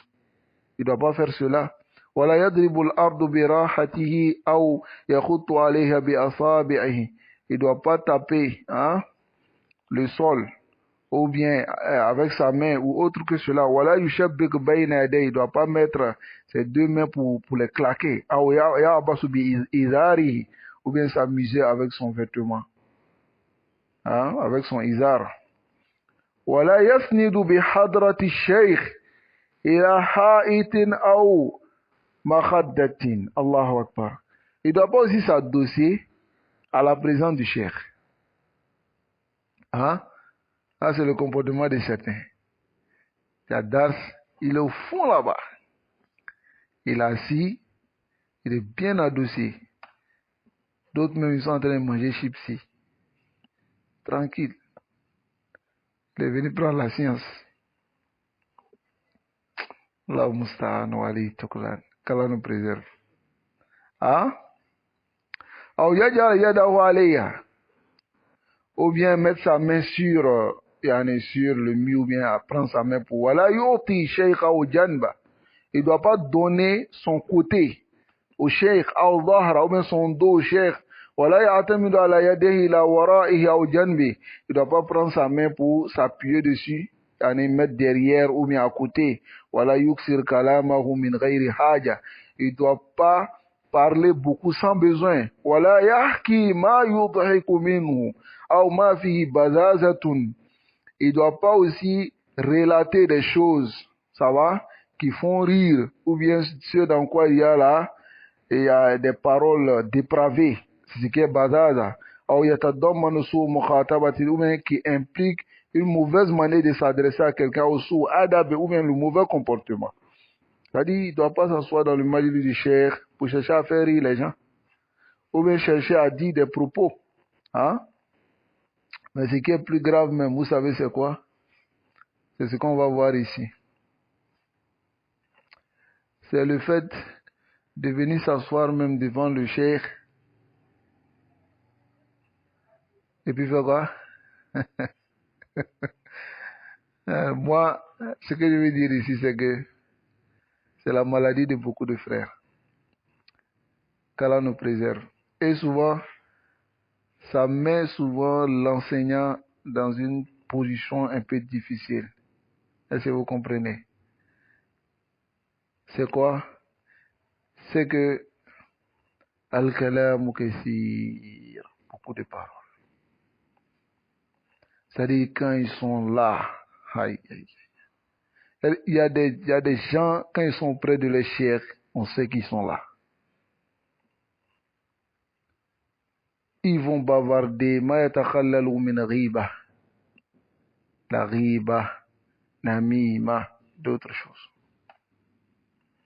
Il ne doit pas faire cela. Voilà, yadribu al-ardu bi rahatihi ou yakhuttu alayha bi asabi'ihi. Il ne doit pas taper, hein, le sol, ou bien avec sa main, ou autre que cela. Voilà, yushabbik bayna yadayhi. Il ne doit pas mettre ses deux mains pour les claquer. Ou ya'basu bi izarihi, ou bien s'amuser avec son vêtement, hein, avec son izar. ولا يسند بحضرة الشيخ إلى حائط أو مخدة. الله أكبر. Il ne doit pas aussi s'adosser à la présence du cheikh. Hein? Ça, c'est le comportement de certains. Dars, il est au fond là-bas. Il est assis, il est bien adossé. D'autres même, ils sont en train de manger chipsi. Tranquille. Il est venu prendre la science. Allah musta'an wa alayhi tuklan. Qu'Allah nous préserve. Hein? Ou bien mettre sa main sur le mur, ou bien prendre sa main pour wala yuti shaykha ou janba. Il ne doit pas donner son côté au cheikh, ou bien son dos au cheikh. Wala ya'tamidu ala yadihi la wara'ihi ou janbi. Il ne doit pas prendre sa main pour s'appuyer dessus, mettre derrière ou bien à côté. Wala yuksir kalamahu min ghayri haja. Il ne doit pas parler beaucoup sans besoin. ولا يحكي ما يضحك منه أو ما فيه بزازة. Il ne doit pas aussi relater des choses, ça va, qui font rire, ou bien ce dans quoi il y a là, il y a des paroles dépravées, c'est ce qui est bazaza, ou yatadammanu suu mukhatabati, ou bien qui implique une mauvaise manière de s'adresser à quelqu'un, ou suu adab, ou bien le mauvais comportement. C'est-à-dire, il ne doit pas s'asseoir dans le majlis du cheikh pour chercher à faire rire les gens, ou bien chercher à dire des propos, hein. Mais ce qui est plus grave même, vous savez c'est quoi? C'est ce qu'on va voir ici. C'est le fait de venir s'asseoir même devant le cheikh et puis faire quoi? Moi, ce que je veux dire ici, c'est que c'est la maladie de beaucoup de frères. Qu'Allah nous préserve. Et souvent, ça met souvent l'enseignant dans une position un peu difficile. Est-ce que vous comprenez? C'est quoi? C'est que Al-Kalamu Kassir, beaucoup de paroles. C'est-à-dire quand ils sont là, aïe, aïe. Il y a des gens, quand ils sont près de les chers, on sait qu'ils sont là. Ils vont bavarder, ma yatakhallalu min ghiba, la ghiba, namima, d'autres choses.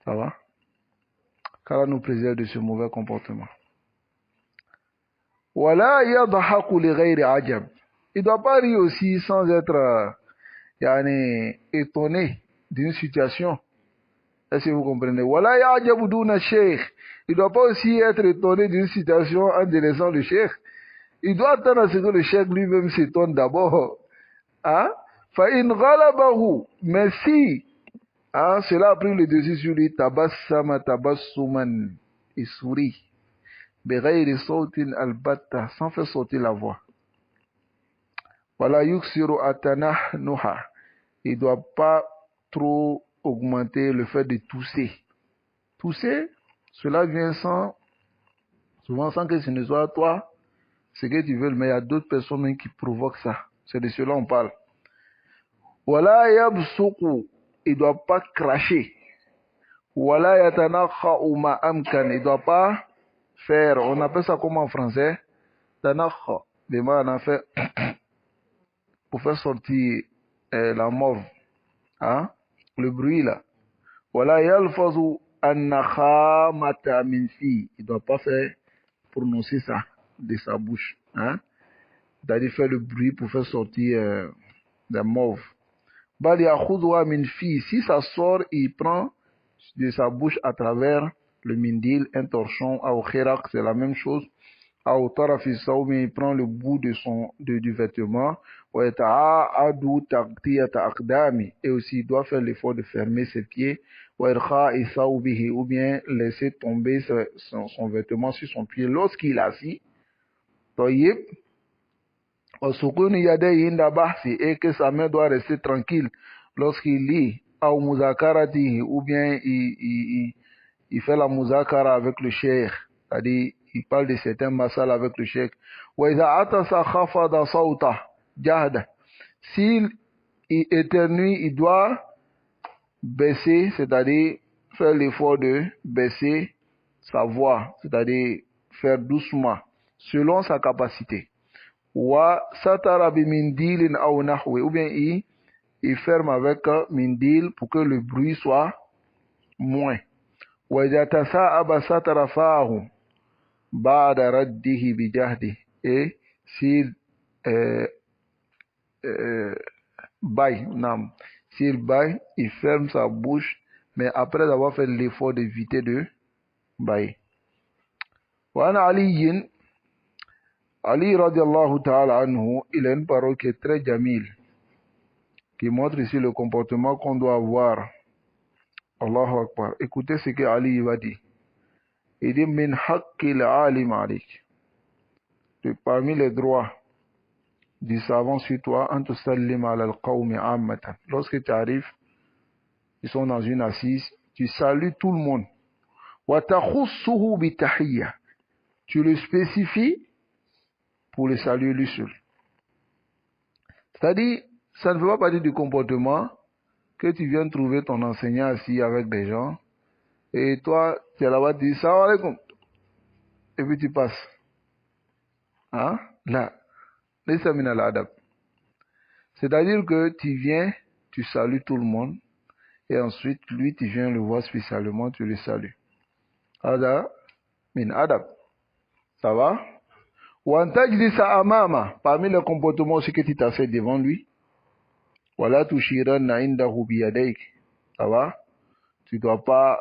Ça va? Qu'Allah nous préserve de ce mauvais comportement. Wala yadhaku li ghayri ajab. Il ne doit pas rire aussi sans être étonné d'une situation. Est-ce que vous comprenez? Wala ya'jabu duna sheikh. Il ne doit pas aussi être étonné d'une situation en délaissant le cheikh. Il doit attendre à ce que le cheikh lui-même s'étonne d'abord. Hein? Fa'in ghalabahu. Mais si cela a pris le dessus sur lui, tabassama tabassuman, il sourit. Bighayri sawtin albatta, sans faire sortir la voix. Wala yuksiru atanahnuha. Il ne doit pas trop augmenter le fait de tousser. Tousser, cela vient souvent sans que ce ne soit toi, ce que tu veux, mais il y a d'autres personnes qui provoquent ça. C'est de cela qu'on parle. Wala yabsuqu, il ne doit pas cracher. Wala yatanakha'u ma amkan, il ne doit pas faire, on appelle ça comment en français? Tanakha, les mains on a fait pour faire sortir la morve, hein? Le bruit là. Wala yalfazu an-nakhamata min fi, il ne doit pas faire prononcer ça de sa bouche, hein? C'est-à-dire faire le bruit pour faire sortir la morve. Bal yakhudwa min fi, si ça sort, il prend de sa bouche à travers le mindil, un torchon, ou khiraq, c'est la même chose. Ou tarafi sawmi, il prend le bout du vêtement. Wa ta'adu taqtiyata aqdami, et aussi il doit faire l'effort de fermer ses pieds. Wa irkha'i sawbihi, ou bien laisser tomber son vêtement sur son pied lorsqu'il est assis. Tayyib. Wa sukuni yadayhi inda bahsi, et que sa main doit rester tranquille lorsqu'il lit. Ou muzakaratihi, ou bien il fait la muzakara avec le cheikh, c'est-à-dire il parle de certains masal avec le cheikh. Wa idha atasa khafada sawta jahda, s'il éternue, il doit baisser, c'est-à-dire faire l'effort de baisser sa voix, c'est-à-dire faire doucement, selon sa capacité. Wa satara bi mindilin aw nahwi, ou bien il ferme avec mindil pour que le bruit soit moins. وإذا تثاءب ستر فاه بعد رده بجهده, et s'il baille, s'il baille, il ferme sa bouche, mais après avoir fait l'effort d'éviter de bailler. وعن Ali radiallahu ta'ala anhu, il a une parole qui est très jamil, qui montre ici le comportement qu'on doit avoir. Allahu Akbar. Écoutez ce que Ali va dire. Il dit min haqqil alim alik. Parmi les droits du savant sur toi, an tusallim ala al-qawmi ammatan. Lorsque tu arrives, ils sont dans une assise, tu salues tout le monde. وَتَخُصُّهُ بِالتَّحِيَّةِ. Tu le spécifies pour le saluer lui seul. C'est-à-dire, ça ne fait pas partie du comportement que tu viens trouver ton enseignant assis avec des gens et toi, tu es là-bas, tu dis salam alaikum et puis tu passes. Hein? Là, laysa min al-adab. C'est-à-dire que tu viens, tu salues tout le monde et ensuite, lui, tu viens le voir spécialement, tu le salues. Ada min adab. Ça va? Ou en tajlisa amama, parmi les comportements aussi que tu t'assieds devant lui. Wala tushiranna indahu biyadayk. Ça va? Tu ne dois pas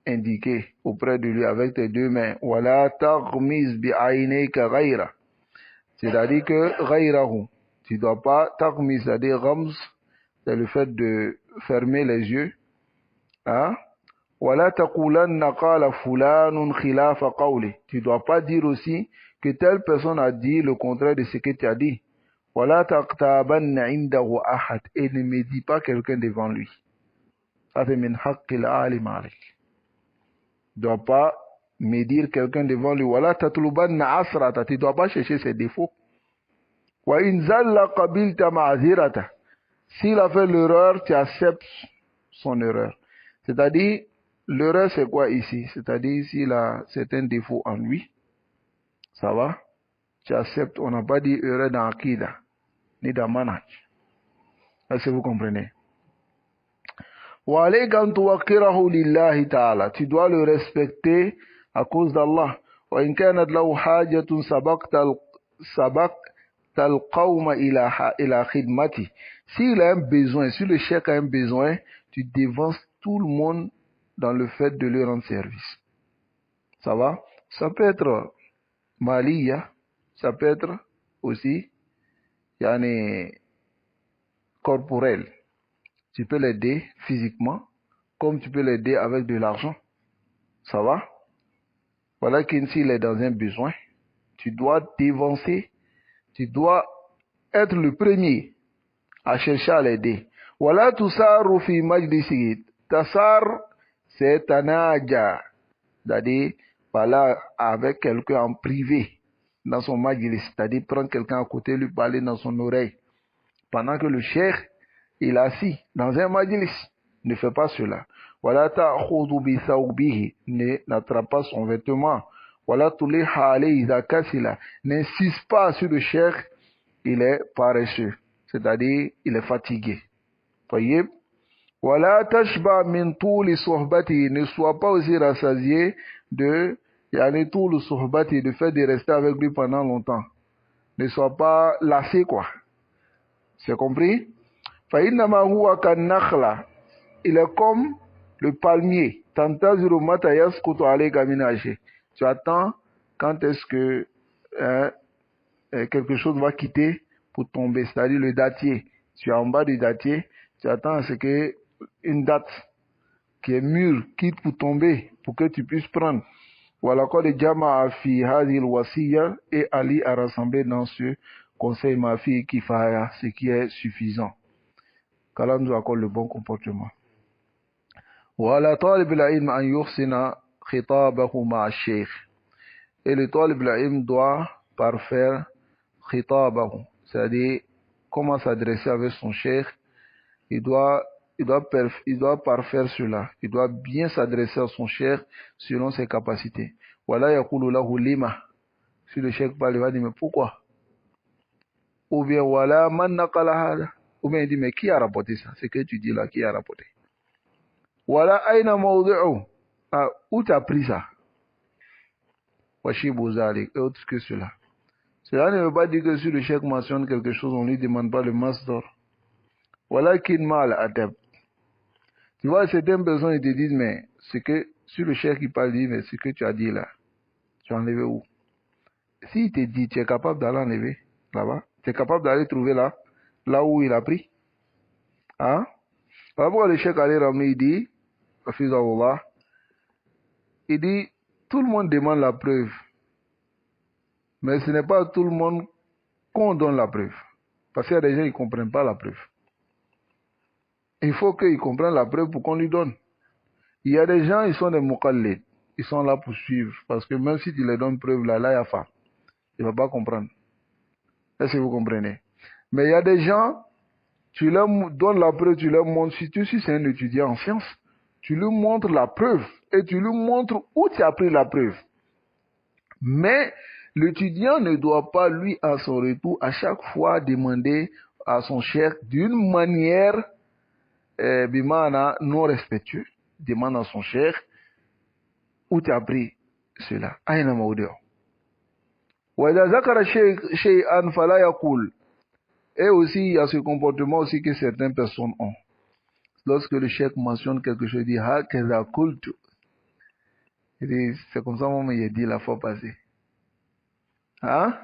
indiquer auprès de lui avec tes deux mains. Wala taghmiz bi'aynayka ghayra. C'est-à-dire que ghayrahu. Tu ne dois pas taghmiz, c'est-à-dire rams, c'est le fait de fermer les yeux. Hein? وَلَا تَقُولَنَّ قَالَ فُلَانٌ خِلَافَ قَوْلِهِ. Tu ne dois pas dire aussi que telle personne a dit le contraire de ce que tu as dit. وَلَا تَقْتَابَنَّ عِنْدَهُ أَحَدٍ. Et ne médis pas quelqu'un devant lui. Ça c'est min haqqil alim alik. Tu ne dois pas médire quelqu'un devant lui. وَلَا تَطْلُبَنَّ عَسْرَةً. Tu ne dois pas chercher ses défauts. وَإِنْ زَلَّ قَبِلْتَ مَعْذِرَةً. S'il a fait l'erreur, tu acceptes son erreur. C'est-à-dire, l'erreur, c'est quoi ici? C'est-à-dire, s'il a certains défauts en lui, ça va? Tu acceptes. On n'a pas dit erreur dans Akida, ni dans Manhaj. Est-ce que vous comprenez? Tu dois le respecter à cause d'Allah. S'il a un besoin, si le cheikh a un besoin, tu devances tout le monde dans le fait de lui rendre service. Ça va? Ça peut être maliya, ça peut être aussi corporel. Tu peux l'aider physiquement, comme tu peux l'aider avec de l'argent. Ça va? Voilà qu'une s'il est dans un besoin, tu dois t'évancer, tu dois être le premier à chercher à l'aider. Voilà tout ça, Rufi Majlisi. Tassar, c'est tanaja. C'est-à-dire, parler avec quelqu'un en privé, dans son majlis. C'est-à-dire, prendre quelqu'un à côté, lui parler dans son oreille. Pendant que le cheikh, il est assis dans un majlis. Ne fais pas cela. Voilà ta'khudhu bi thawbihi. N'attrape pas son vêtement. Voilà tuliha alayhi idha kasila. N'insiste pas sur le cheikh, il est paresseux. C'est-à-dire, il est fatigué. Voyez? Voilà tashba min touli sohbati. Ne sois pas aussi rassasié de touli sohbati, de fait de rester avec lui pendant longtemps. Ne sois pas lassé, quoi. C'est compris? Fa'innama huwa kan-nakhla. Il est comme le palmier. Tantaziru mata yasqutu alayka min ashi. Tu attends quand est-ce que quelque chose va quitter pour tomber, c'est-à-dire le dattier. Tu es en bas du dattier, tu attends à ce que une date qui est mûre quitte pour tomber, pour que tu puisses prendre. Voilà quoi le jama'a fi hadhil wasiya, et Ali a rassemblé dans ce conseil ma fille kifaya, ce qui est suffisant. Qu'Allah nous accorde le bon comportement. Voilà talib al-ilm an yuhsina khitabahu ma'a shaykh. Et le talib al-ilm doit parfaire khitabahu, c'est-à-dire comment s'adresser avec son cheikh. Il doit parfaire cela. Il doit bien s'adresser à son cheikh selon ses capacités. Wala yaqulu lahu lima. Si le cheikh parle, il va dire mais pourquoi? Ou bien wala man naqala hada. Ou bien il dit mais qui a rapporté ça? C'est que tu dis là, qui a rapporté? Wala aina mawdu'u. Où tu as pris ça? Washibu zalik. Et autre que cela. Cela ne veut pas dire que si le cheikh mentionne quelque chose, on ne lui demande pas le masdar. Voilà qu'il mal adab. Tu vois, certaines personnes ils te disent, mais ce que, si le cheikh qui parle, dit, mais ce que tu as dit là, tu as enlevé où? S'il te dit, tu es capable d'aller enlever là-bas, tu es capable d'aller trouver là où il a pris. Hein? Après, le cheikh Ali Rami, il dit, il dit, tout le monde demande la preuve. Mais ce n'est pas à tout le monde qu'on donne la preuve. Parce qu'il y a des gens qui ne comprennent pas la preuve. Il faut qu'ils comprennent la preuve pour qu'on lui donne. Il y a des gens, ils sont des muqallid. Ils sont là pour suivre. Parce que même si tu les donnes preuve, là, il y a fa. Il ne va pas comprendre. Est-ce que vous comprenez? Mais il y a des gens, tu leur donnes la preuve, tu leur montres. Si c'est un étudiant en sciences, tu lui montres la preuve. Et tu lui montres où tu as pris la preuve. Mais l'étudiant ne doit pas, lui, à son retour, à chaque fois demander à son cheikh d'une manière non respectueuse. Demande à son cheikh où tu as pris cela. Aïna maudéo. وإذا ذكر شيئا فلا يقول. Et aussi, il y a ce comportement aussi que certaines personnes ont. Lorsque le cheikh mentionne quelque chose, il dit hakaza qultu. C'est comme ça que il a dit la fois passée. Hein?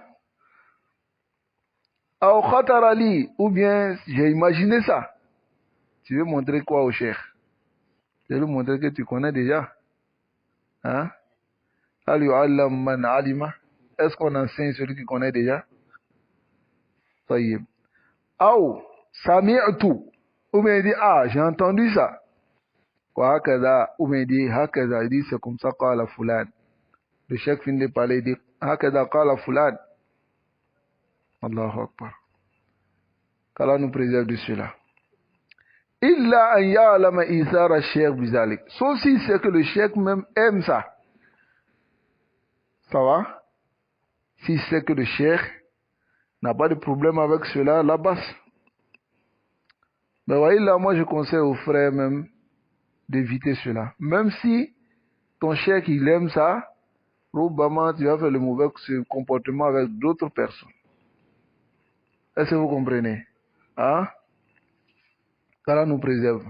Aw khatara li, ou bien j'ai imaginé ça. Tu veux montrer quoi au cheikh? Tu veux lui montrer que tu connais déjà. Hein? Hal yu'allam man alima. Est-ce qu'on enseigne celui qui connaît déjà? Tayyib. Aw sami'tu. Ou bien il dit, ah, j'ai entendu ça. Ou bien il dit, hakaza, il dit, c'est comme ça qala fulan. Le cheikh finit de parler, il dit, hakaza qala fulan. Allahu Akbar. Qu'Allah nous préserve de cela. Illa an ya'lama isara cheikh bizalik. Sauf si c'est que le cheikh même aime ça. Ça va? Si c'est que le cheikh n'a pas de problème avec cela, la basse. Mais voyez là, moi je conseille aux frères même d'éviter cela. Même si ton cheikh il aime ça, probablement tu vas faire le mauvais comportement avec d'autres personnes. Est-ce que vous comprenez? Hein? qu'Allah nous préserve.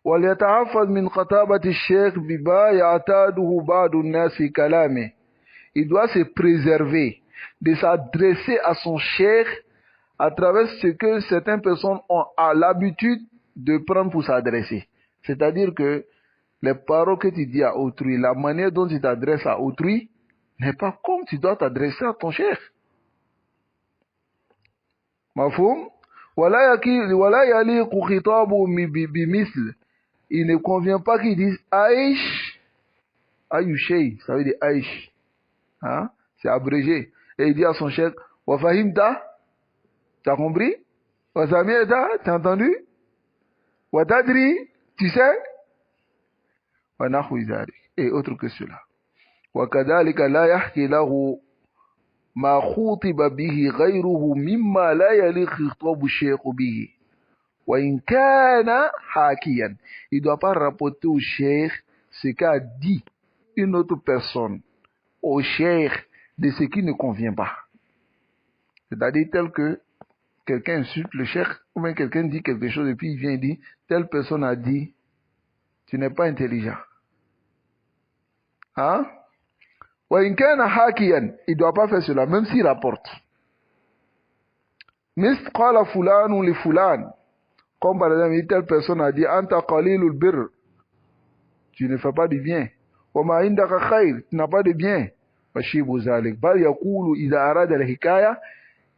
وَلْيَتَعَفَّظْ مِنْ خَطَابَةِ الشَّيْخِ بِمَا يَعْتَادُهُ بَعْضُ النَّاسِ فِي كَلَامِهِ. Il doit se préserver de s'adresser à son cheikh à travers ce que certaines personnes ont l'habitude de prendre pour s'adresser. C'est-à-dire que les paroles que tu dis à autrui, la manière dont tu t'adresses à autrui, n'est pas comme tu dois t'adresser à ton cheikh. Mafhoum? وَلَا يَلِيقُ خِطَابُهُ بِمِثْلِ. Il ne convient pas qu'ils disent Aïch, Aïouché, ça veut dire Aïch. Hein? C'est abrégé. Et il dit à son cheikh, Wafahimta, tu as compris? Wasamieta, tu as entendu? Watadri, tu sais? Wanahu izari. Et autre que cela. وكذلك لا يحكي له ما خوطب به غيره مما لا يليق خطاب الشيخ به. وإن كان حاكيا. Il ne doit pas rapporter au cheikh ce qu'a dit une autre personne au cheikh de ce qui ne convient pas. C'est-à-dire tel que quelqu'un insulte le cheikh, ou bien quelqu'un dit quelque chose et puis il vient et dit, telle personne a dit, tu n'es pas intelligent. Hein? Il ne doit pas faire cela, même s'il rapporte. Qala fulan ou li fulan. Comme par exemple, telle personne a dit, Anta qalilul birr. Tu ne fais pas de bien. Wa ma indaka khayr. Tu n'as pas de bien. Fashibu zalik. Bal yakulu idha arada al-hikaya.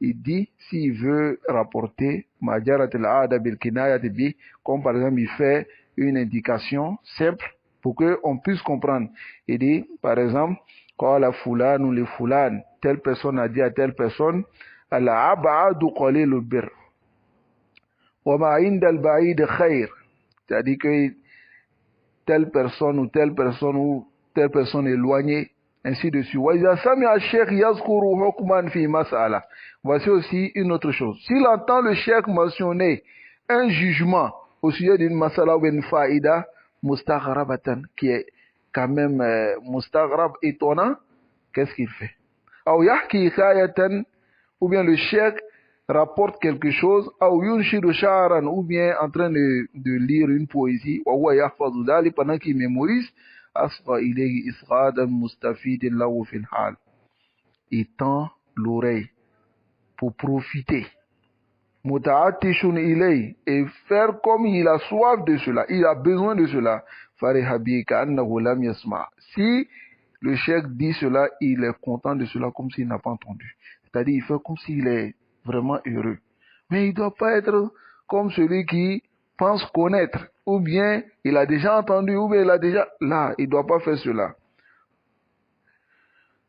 Il dit, s'il veut rapporter, majarat al-aada bil kinayat bi, comme par exemple, il fait une indication simple pour qu'on puisse comprendre. Il dit, par exemple, qala fulan ou li fulan. Telle personne a dit à telle personne, al-ab'adu qalilul birr. وَمَا عِنْدَ الْبَعِيدِ خَيْرٍ. C'est-à-dire que telle personne ou telle personne éloignée, ainsi de suite. وَإِذَا سَمِعَ الشَّيْخ يَذْكُرُ حُكْمًا فِي مَسْأَلَةٍ. Voici aussi une autre chose. S'il entend le cheikh mentionner un jugement au sujet d'une masala ou une faïda, mustaghrabatan, qui est quand même mustaghrab, étonnant, qu'est-ce qu'il fait? أو يحكي حكاية, ou bien le cheikh rapporte quelque chose, ou bien en train de lire une poésie, pendant qu'il mémorise, il tend l'oreille pour profiter. Et faire comme il a soif de cela, il a besoin de cela. Si le cheikh dit cela, il est content de cela comme s'il n'a pas entendu. C'est-à-dire, il fait comme s'il est vraiment heureux. Mais il ne doit pas être comme celui qui pense connaître, ou bien il a déjà entendu, ou bien il a déjà... Là, il ne doit pas faire cela.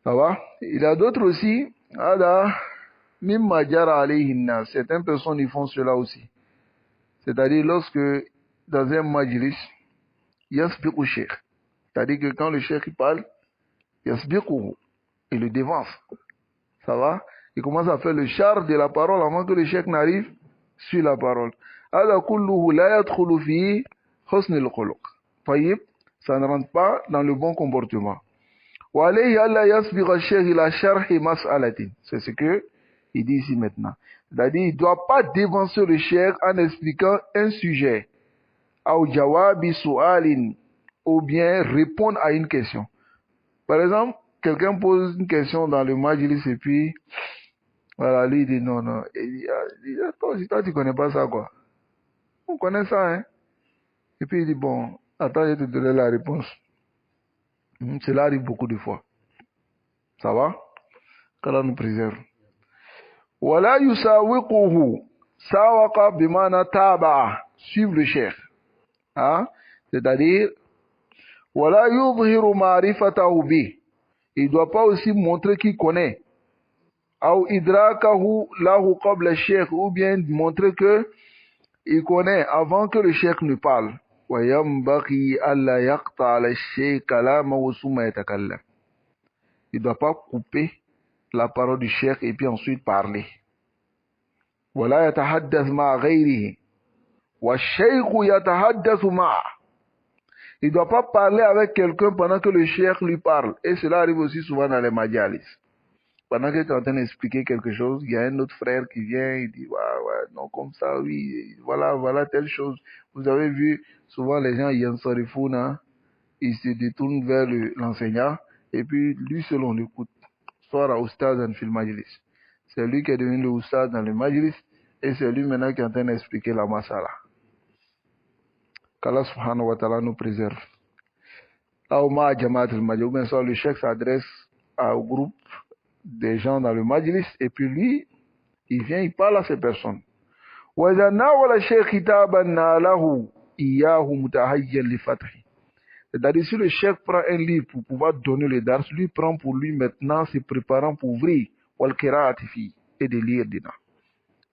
Ça va? Il y a d'autres aussi. Certaines personnes ils font cela aussi. C'est-à-dire lorsque dans un majlis, yasbiqu sheikh. C'est-à-dire que quand le cheikh parle, yasbiquhu, il le dévance. Ça va? Il commence à faire le char de la parole avant que le cheikh n'arrive sur la parole. هذا كله لا يدخل في حسن الخلق. طيب, ça ne rentre pas dans le bon comportement. وعليه ألا يسبق الشيخ إلى شرح مسألة. C'est ce que il dit ici maintenant. C'est-à-dire, il ne doit pas dévancer le cheikh en expliquant un sujet. أو جواب سؤال, ou bien répondre à une question. Par exemple, quelqu'un pose une question dans le majlis et puis voilà, lui il dit non, non. Il dit, attends, si toi tu connais pas ça quoi. On connaît ça, hein. Et puis il dit bon, attends, je vais te donner la réponse. Cela arrive beaucoup de fois. Ça va? Qu'Allah nous préserve. Wala yusawiquhu. Sawaqa bimana taba'a. Suivre le cheikh. Hein? C'est-à-dire, wala yudhiru ma'rifatahu bi. Il ne doit pas aussi montrer qu'il connaît. Ou idrakahu lahu qabla cheikh. Ou bien montrer que il connaît avant que le cheikh ne parle. وينبغي ألا يقطع الشيخ كلامه ثم يتكلم. Il ne doit pas couper la parole du cheikh et puis ensuite parler. ولا يتحدث مع غيره والشيخ يتحدث معه. Il ne doit pas parler avec quelqu'un pendant que le cheikh lui parle. Et cela arrive aussi souvent dans les majalis. Pendant que tu es en train d'expliquer quelque chose, il y a un autre frère qui vient, il dit, ouais, non, comme ça, oui, voilà telle chose. Vous avez vu, souvent les gens, ils se détournent vers l'enseignant, et puis lui seul on l'écoute. Soit Oustaz dans le majlis. C'est lui qui est devenu le Oustaz dans le majlis, et c'est lui maintenant qui est en train d'expliquer la masala. Qu'Allah subhanahu wa ta'ala nous préserve. Aouma Jamaat al-Majlis, ou bien soit le cheikh s'adresse au groupe des gens dans le majlis, et puis lui, il vient, il parle à ces personnes. وَإِذَا نَاوَلَ الشَّيْخ كِتَابًا نَالَهُ إِيَّاهُ مُتَهَيًّا لِفَتْحِ. C'est-à-dire, si le cheikh prend un livre pour pouvoir donner le dars, lui prend pour lui maintenant, se préparant pour ouvrir, وَالْقِرَاءَةِ فِيهِ, et de lire dedans.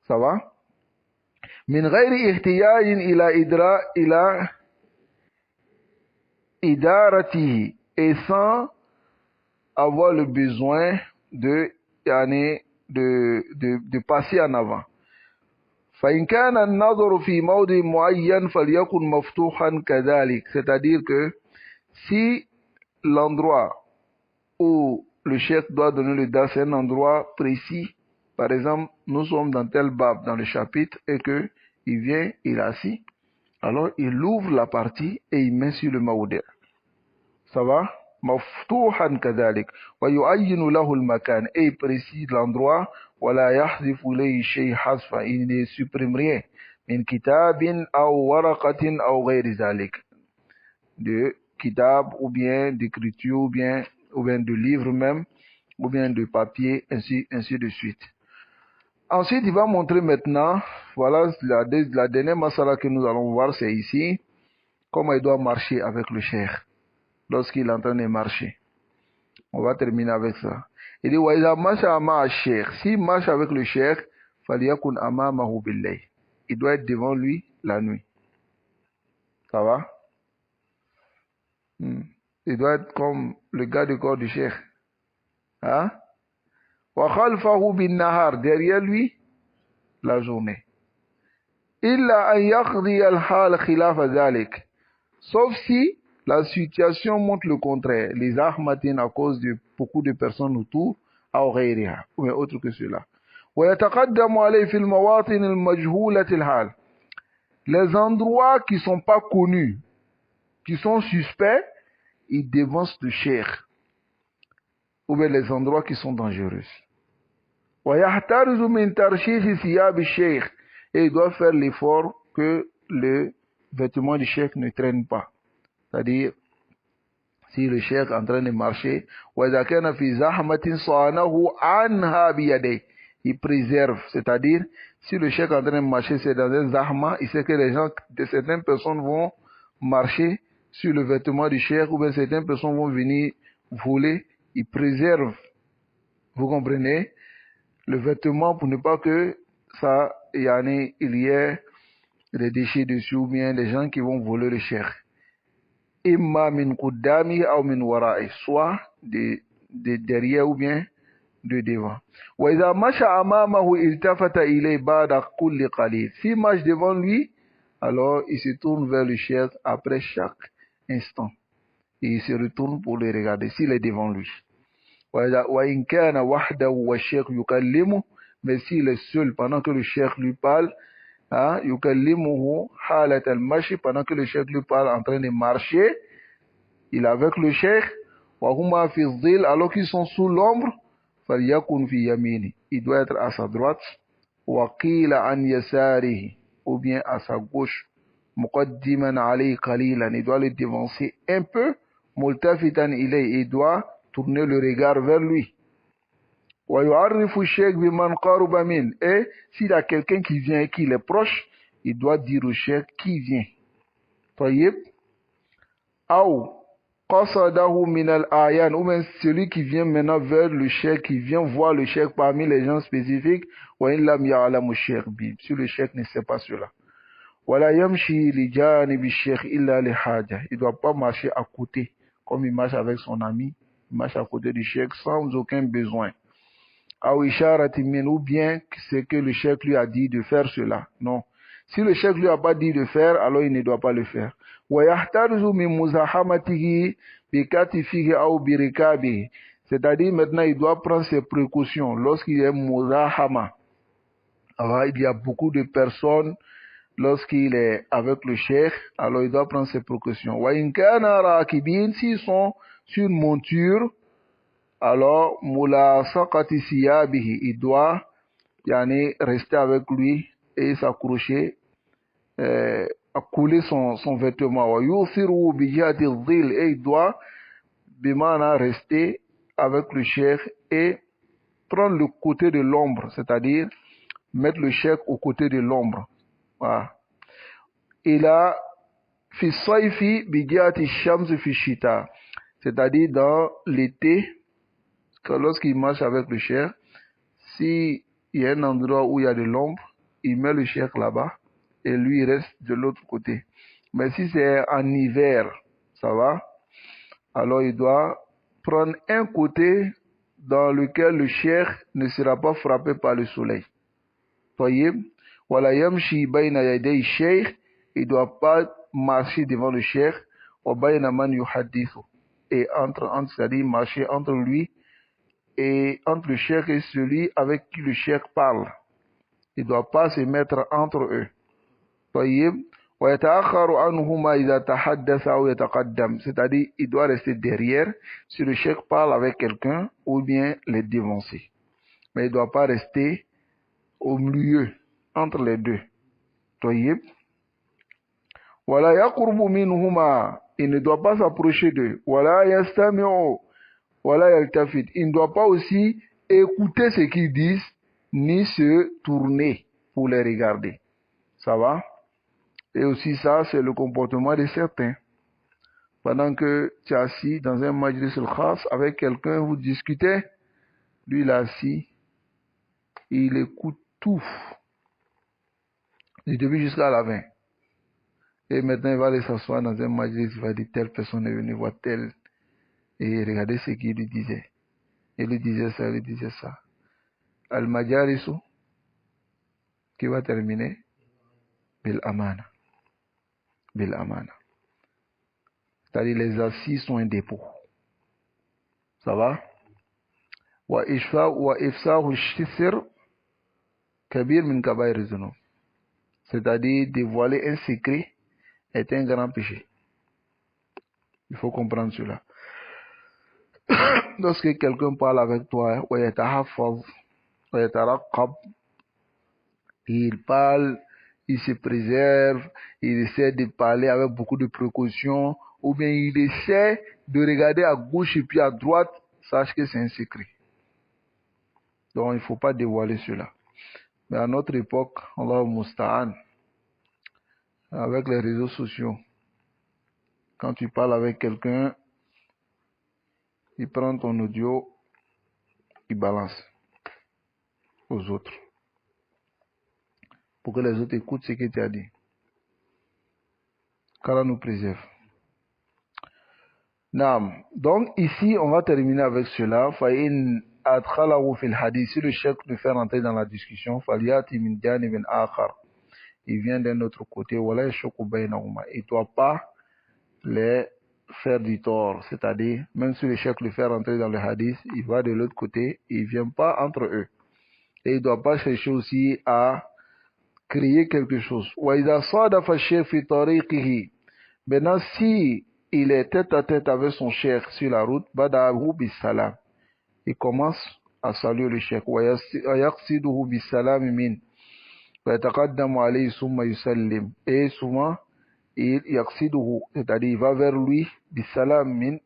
Ça va? مِنْ غَيْرِ احْتِيَاجٍ إِلَى إِدَارَتِهِ, et sans avoir le besoin de passer en avant. فإن كان النظر في موضع معين فليكن مفتوحا كذلك. C'est-à-dire que si l'endroit où le cheikh doit donner le dars c'est un endroit précis, par exemple, nous sommes dans tel bab dans le chapitre et que il vient, il est assis, alors il ouvre la partie et il met sur le maouder. Ça va? مفتوحا كذلك ويعين له المكان, et il précise l'endroit. ولا يحذف إليه شيء حذفا, il ne supprime rien. من كتاب أو ورقة أو غير ذلك, de kitab ou bien d'écriture ou bien de livre même ou bien de papier, ainsi de suite. Ensuite il va montrer maintenant, voilà la dernière masala que nous allons voir, c'est ici comment il doit marcher avec le cheikh lorsqu'il est en train de marcher. On va terminer avec ça. Il dit, وَإِذَا مَشَى مَعَ الشَّيْخِ, s'il marche avec le cheikh, فَلْيَكُنْ أَمَامَهُ بِاللَّيْلِ, il doit être devant lui la nuit. Ça va? Il doit être comme le gars du corps du cheikh. Hein? وَخَلْفَهُ بِالنَّهَارِ, derrière lui, la journée. إِلَّا أَنْ يَقْضِيَ الْحَالَ خِلَافَ ذَلِكَ, sauf si la situation montre le contraire. Les ahmatin à cause de beaucoup de personnes autour, ou bien autre que cela. ويتقدم عليه في المواطن المجهولة الحال. Les endroits qui ne sont pas connus, qui sont suspects, ils dévancent le cheikh. Ou bien les endroits qui sont dangereux. ويحترز من ترشيح ثياب الشيخ, et il doit faire l'effort que le vêtement du cheikh ne traîne pas. C'est-à-dire, si le cheikh est en train de marcher, وَإِذَا كَانَ فِي زَحْمَةٍ صَانَهُ عَنْهَا بِيَدَيْهِ, il préserve. C'est-à-dire, si le cheikh est en train de marcher, c'est dans un zahma, il sait que certaines personnes vont marcher sur le vêtement du cheikh, ou bien certaines personnes vont venir voler, il préserve. Vous comprenez? Le vêtement pour ne pas que ça, il y ait des déchets dessus, ou bien des gens qui vont voler le cheikh. Imma min quddami ou min wara'i, soit de derrière ou bien de devant. Wa idha masha amamahu iltafata ilay ba'da kulli qalil. S'il marche devant lui, alors il se tourne vers le cheikh après chaque instant. Et il se retourne pour le regarder s'il est devant lui. Wa in kana wahdahu wa cheikh yukallimu, mais s'il est seul pendant que le cheikh lui parle, yukallimuhu halat al-mashi, pendant que le cheikh lui parle en train de marcher, il est avec le cheikh, wa huma fi dhil, alors qu'ils sont sous l'ombre, falyakun fi yamini, il doit être à sa droite, wa qila an yasarihi, ou bien à sa gauche, muqaddiman alayhi qalilan, il doit le devancer un peu, multafitan ilay, il doit tourner le regard vers lui. Wa yu'arrifu cheikh biman qaruba min, et s'il y a quelqu'un qui vient et qu'il est proche, il doit dire au cheikh qui vient. Tayyib. Aou qasadahu min al-ayan, ou bien celui qui vient maintenant vers le cheikh, qui vient voir le cheikh parmi les gens spécifiques, wa in lam ya'lamu cheikh bi, si le cheikh ne sait pas cela. Wala yamshi li janibi cheikh illa li haja, il ne doit pas marcher à côté, comme il marche avec son ami, il marche à côté du cheikh sans aucun besoin. Ou bien c'est que le cheikh lui a dit de faire cela. Non. Si le cheikh lui a pas dit de faire, alors il ne doit pas le faire. C'est-à-dire maintenant il doit prendre ses précautions lorsqu'il est muzahama. Alors il y a beaucoup de personnes lorsqu'il est avec le cheikh, alors il doit prendre ses précautions. S'ils sont sur une monture, alors moula saqati siyabihi, il doit rester avec lui et s'accrocher, à couler son vêtement. Wa yusiru bi jihati dhil, et il doit bimana rester avec le cheikh et prendre le côté de l'ombre, c'est-à-dire mettre le cheikh au côté de l'ombre. Voilà. Il a fi sayfi bi jihati shams fi shita, c'est-à-dire dans l'été, que lorsqu'il marche avec le cheikh, s'il y a un endroit où il y a de l'ombre, il met le cheikh là-bas et lui il reste de l'autre côté. Mais si c'est en hiver, ça va, alors il doit prendre un côté dans lequel le cheikh ne sera pas frappé par le soleil. Voyez, wala yamshi bayna yaday cheikh, il ne doit pas marcher devant le cheikh, wa bayna man yuhaddithu, et c'est-à-dire marcher entre lui et entre le cheikh et celui avec qui le cheikh parle. Il ne doit pas se mettre entre eux. C'est-à-dire il doit rester derrière si le cheikh parle avec quelqu'un ou bien les devancer. Mais il ne doit pas rester au milieu entre les deux. Il ne doit pas s'approcher d'eux. Il ne doit pas aussi écouter ce qu'ils disent, ni se tourner pour les regarder. Ça va? Et aussi ça, c'est le comportement de certains. Pendant que tu es assis dans un majlis al-khas avec quelqu'un, vous discutez, lui il est assis, il écoute tout, du début jusqu'à la fin. Et maintenant il va aller s'asseoir dans un majlis, il va dire telle personne est venue voir telle, et regardez ce qu'il lui disait. Il lui disait ça, il lui disait ça. Al-Majalisu, qui va terminer, Bil Amana. Bil Amana. C'est-à-dire les assises sont un dépôt. Ça va? Wa ifsahu shisr kabir min kabair zunub. C'est-à-dire dévoiler un secret est un grand péché. Il faut comprendre cela. Lorsque quelqu'un parle avec toi, il parle, il se préserve, il essaie de parler avec beaucoup de précautions, ou bien il essaie de regarder à gauche et puis à droite, sache que c'est un secret. Donc il ne faut pas dévoiler cela. Mais à notre époque, Allah Musta'an, avec les réseaux sociaux, quand tu parles avec quelqu'un, il prend ton audio, il balance aux autres pour que les autres écoutent ce que tu as dit. Qu'Allah nous préserve. Naam. Donc ici, on va terminer avec cela. فَإِنْ أَدْخَلَهُ فِي الْحَدِيثِ. Si le cheikh nous fait rentrer dans la discussion, فَلْيَأْتِ مِنْ جَانِبٍ آخَرٍ. Il vient d'un autre côté. وَلَا يَشُقُّ بَيْنَهُمَا. Il ne doit pas les faire du tort. C'est-à-dire, même si le cheikh le fait rentrer dans le hadith, il va de l'autre côté, il ne vient pas entre eux. Et il ne doit pas chercher aussi à créer quelque chose. وَإِذَا صَادَفَ الشَّيْخ فِي طَرِيقِهِ. Maintenant, si il est tête à tête avec son cheikh sur la route, bada'ahu bis-salam. Il commence à saluer le cheikh. وَيَقْصِدُهُ بِالسَّلَامِ مِنْ وَيَتَقَدَّمُ عَلَيْهِ ثُمَّ يُسَلِّمُ. Et souvent, il yaqsiduhu, c'est-à-dire il va vers lui bis-salam min,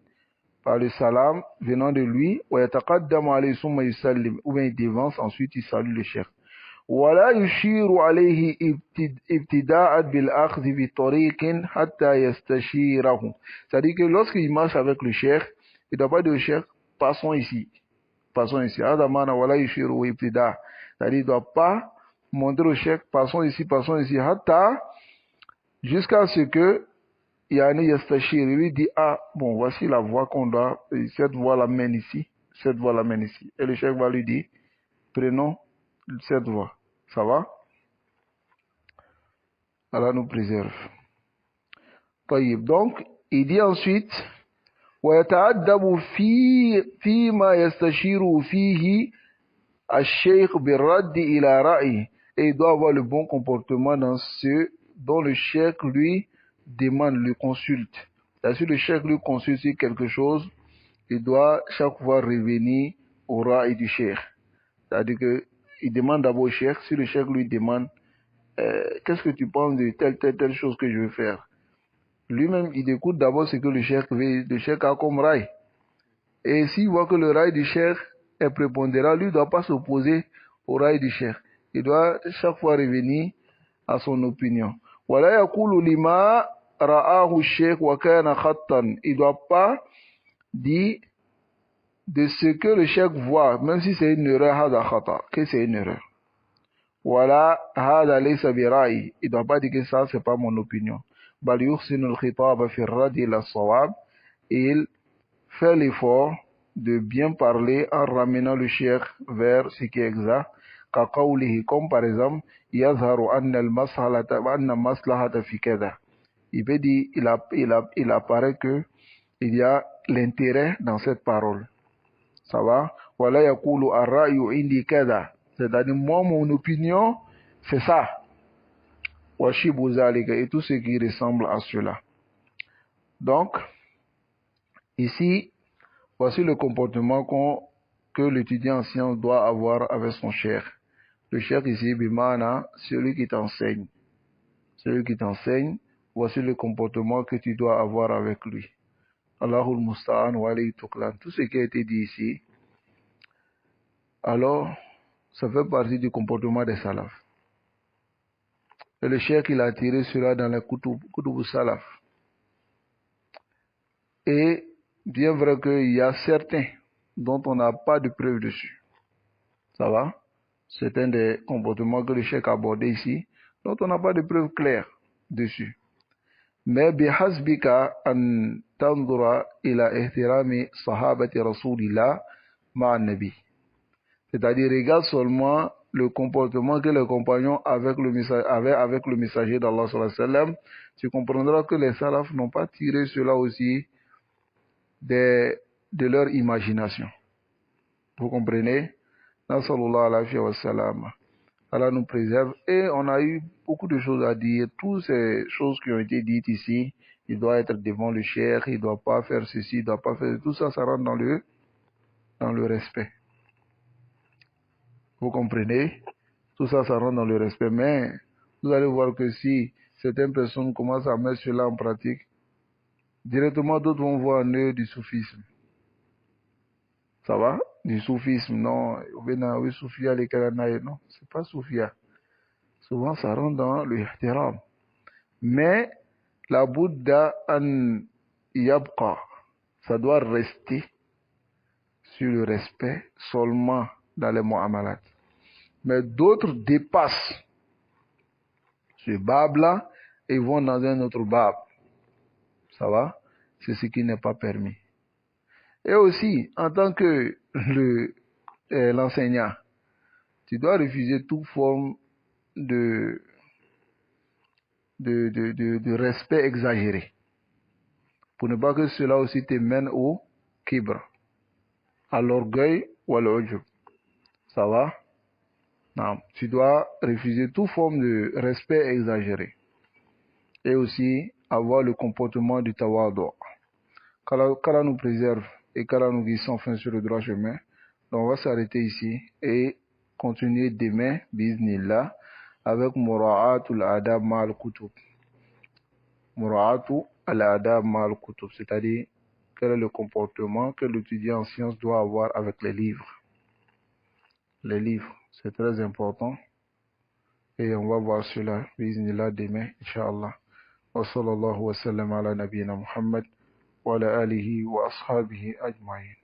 par le salam venant de lui, وَيَتَقَدَّمُ عَلَيْهِ ثُمَّ يُسَلِّمُ. Ou bien il devance, ensuite il salue le cheikh. ولا يشير عليه ابتداء بالأخذ بطريق حتى يستشيره. C'est-à-dire que lorsqu'il marche avec le cheikh, il ne doit pas dire au cheikh, passons ici, passons ici. هذا معنى ولا يشير ابتداء. C'est-à-dire il ne doit pas montrer au cheikh, passons ici, حتى, jusqu'à ce que Yani Yastashir, il lui dit, ah, bon, voici la voie qu'on doit, cette voie la mène ici, cette voie la mène ici. Et le cheikh va lui dire, prenons cette voie. Ça va? Allah nous préserve. Donc, il dit ensuite, وَيَتَعَدَّبُ فِيمَا يَسْتَشِيرُ فِيهِ الشَّيْخ بِالرَّدِّ إِلَى رَأْيِهِ. Et il doit avoir le bon comportement dans ce dont le cheikh lui demande, lui consulte. Si le cheikh lui consulte sur quelque chose, il doit chaque fois revenir au ra'i du cheikh. C'est-à-dire qu'il demande d'abord au cheikh, si le cheikh lui demande, qu'est-ce que tu penses de telle chose que je veux faire? Lui-même, il écoute d'abord ce que le cheikh a comme rail. Et s'il voit que le rail du cheikh est prépondérant, lui ne doit pas s'opposer au rail du cheikh. Il doit chaque fois revenir à son opinion. وَلَا يَقُولُ لِمَا رَآهُ الشَّيْخُ وَكَانَ خَطًّا. Il ne doit pas dire de ce que le cheikh voit, même si c'est une erreur, هذا خطأ, que c'est une erreur. Voilà, هذا ليس برأيي. Il ne doit pas dire que ça, c'est pas mon opinion. بل يحسن الخطاب في الرد إلى الصواب. Il fait l'effort de bien parler en ramenant le cheikh vers ce qui est exact. كقوله, comme par exemple, يظهر أن المصلحة في كذا. Il veut dire, il apparaît que il y a l'intérêt dans cette parole. Ça va? ولا يقول الرأي عندي كذا. C'est-à-dire, moi, mon opinion, c'est ça. وشبه ذلك, et tout ce qui ressemble à cela. Donc, ici, voici le comportement que l'étudiant en sciences doit avoir avec son cheikh. Le cheikh ici, bimana, celui qui t'enseigne. Celui qui t'enseigne, voici le comportement que tu dois avoir avec lui. Allahul Musta'an wa alayhi tuklan. Tout ce qui a été dit ici, alors, ça fait partie du comportement des salafs. Et le cheikh, il a tiré cela dans les kutub salaf. Et bien vrai qu'il y a certains dont on n'a pas de preuve dessus. Ça va? C'est un des comportements que le cheikh a abordé ici, dont on n'a pas de preuve claire dessus. Mais bihasbika an tandura ila ihtirami sahabati rasulillah ma'an nabi. C'est-à-dire, regarde seulement le comportement que les compagnons avaient avec le messager d'Allah sallallahu alayhi wa sallam. Tu comprendras que les salafs n'ont pas tiré cela aussi de leur imagination. Vous comprenez? Nasallallahu alayhi wa sallam. Allah nous préserve. Et on a eu beaucoup de choses à dire. Toutes ces choses qui ont été dites ici, il doit être devant le cheikh, il ne doit pas faire ceci, il ne doit pas faire... Tout ça, ça rentre dans le respect. Vous comprenez? Tout ça, ça rentre dans le respect. Mais vous allez voir que si certaines personnes commencent à mettre cela en pratique, directement d'autres vont voir en eux du soufisme. Ça va? Du soufisme, non. Oui, soufia, les Kananaï, non. C'est pas soufia. Souvent, ça rentre dans le ihtiram. Mais, la Bouddha an yabqa, ça doit rester sur le respect seulement dans les mu'amalat. Mais d'autres dépassent ce bab-là et vont dans un autre bab. Ça va? C'est ce qui n'est pas permis. Et aussi, en tant que l'enseignant, tu dois refuser toute forme de, de respect exagéré. Pour ne pas que cela aussi te mène au kibr, à l'orgueil ou à l'ujub. Ça va? Non. Tu dois refuser toute forme de respect exagéré. Et aussi avoir le comportement du tawadu. Qu'Allah nous préserve et qu'Allah nous guide enfin sur le droit chemin. Donc on va s'arrêter ici et continuer demain, biznillah, avec Mura'atul Adab Ma'al Kutub. Mura'atu al-Adab Ma'al Kutub, c'est-à-dire quel est le comportement que l'étudiant en sciences doit avoir avec les livres. Les livres, c'est très important. Et on va voir cela, biznillah, demain, Inch'Allah. Wa sallallahu wa sallam ala nabiyyina Muhammad wa ala alihi wa ashabihi ajma'in.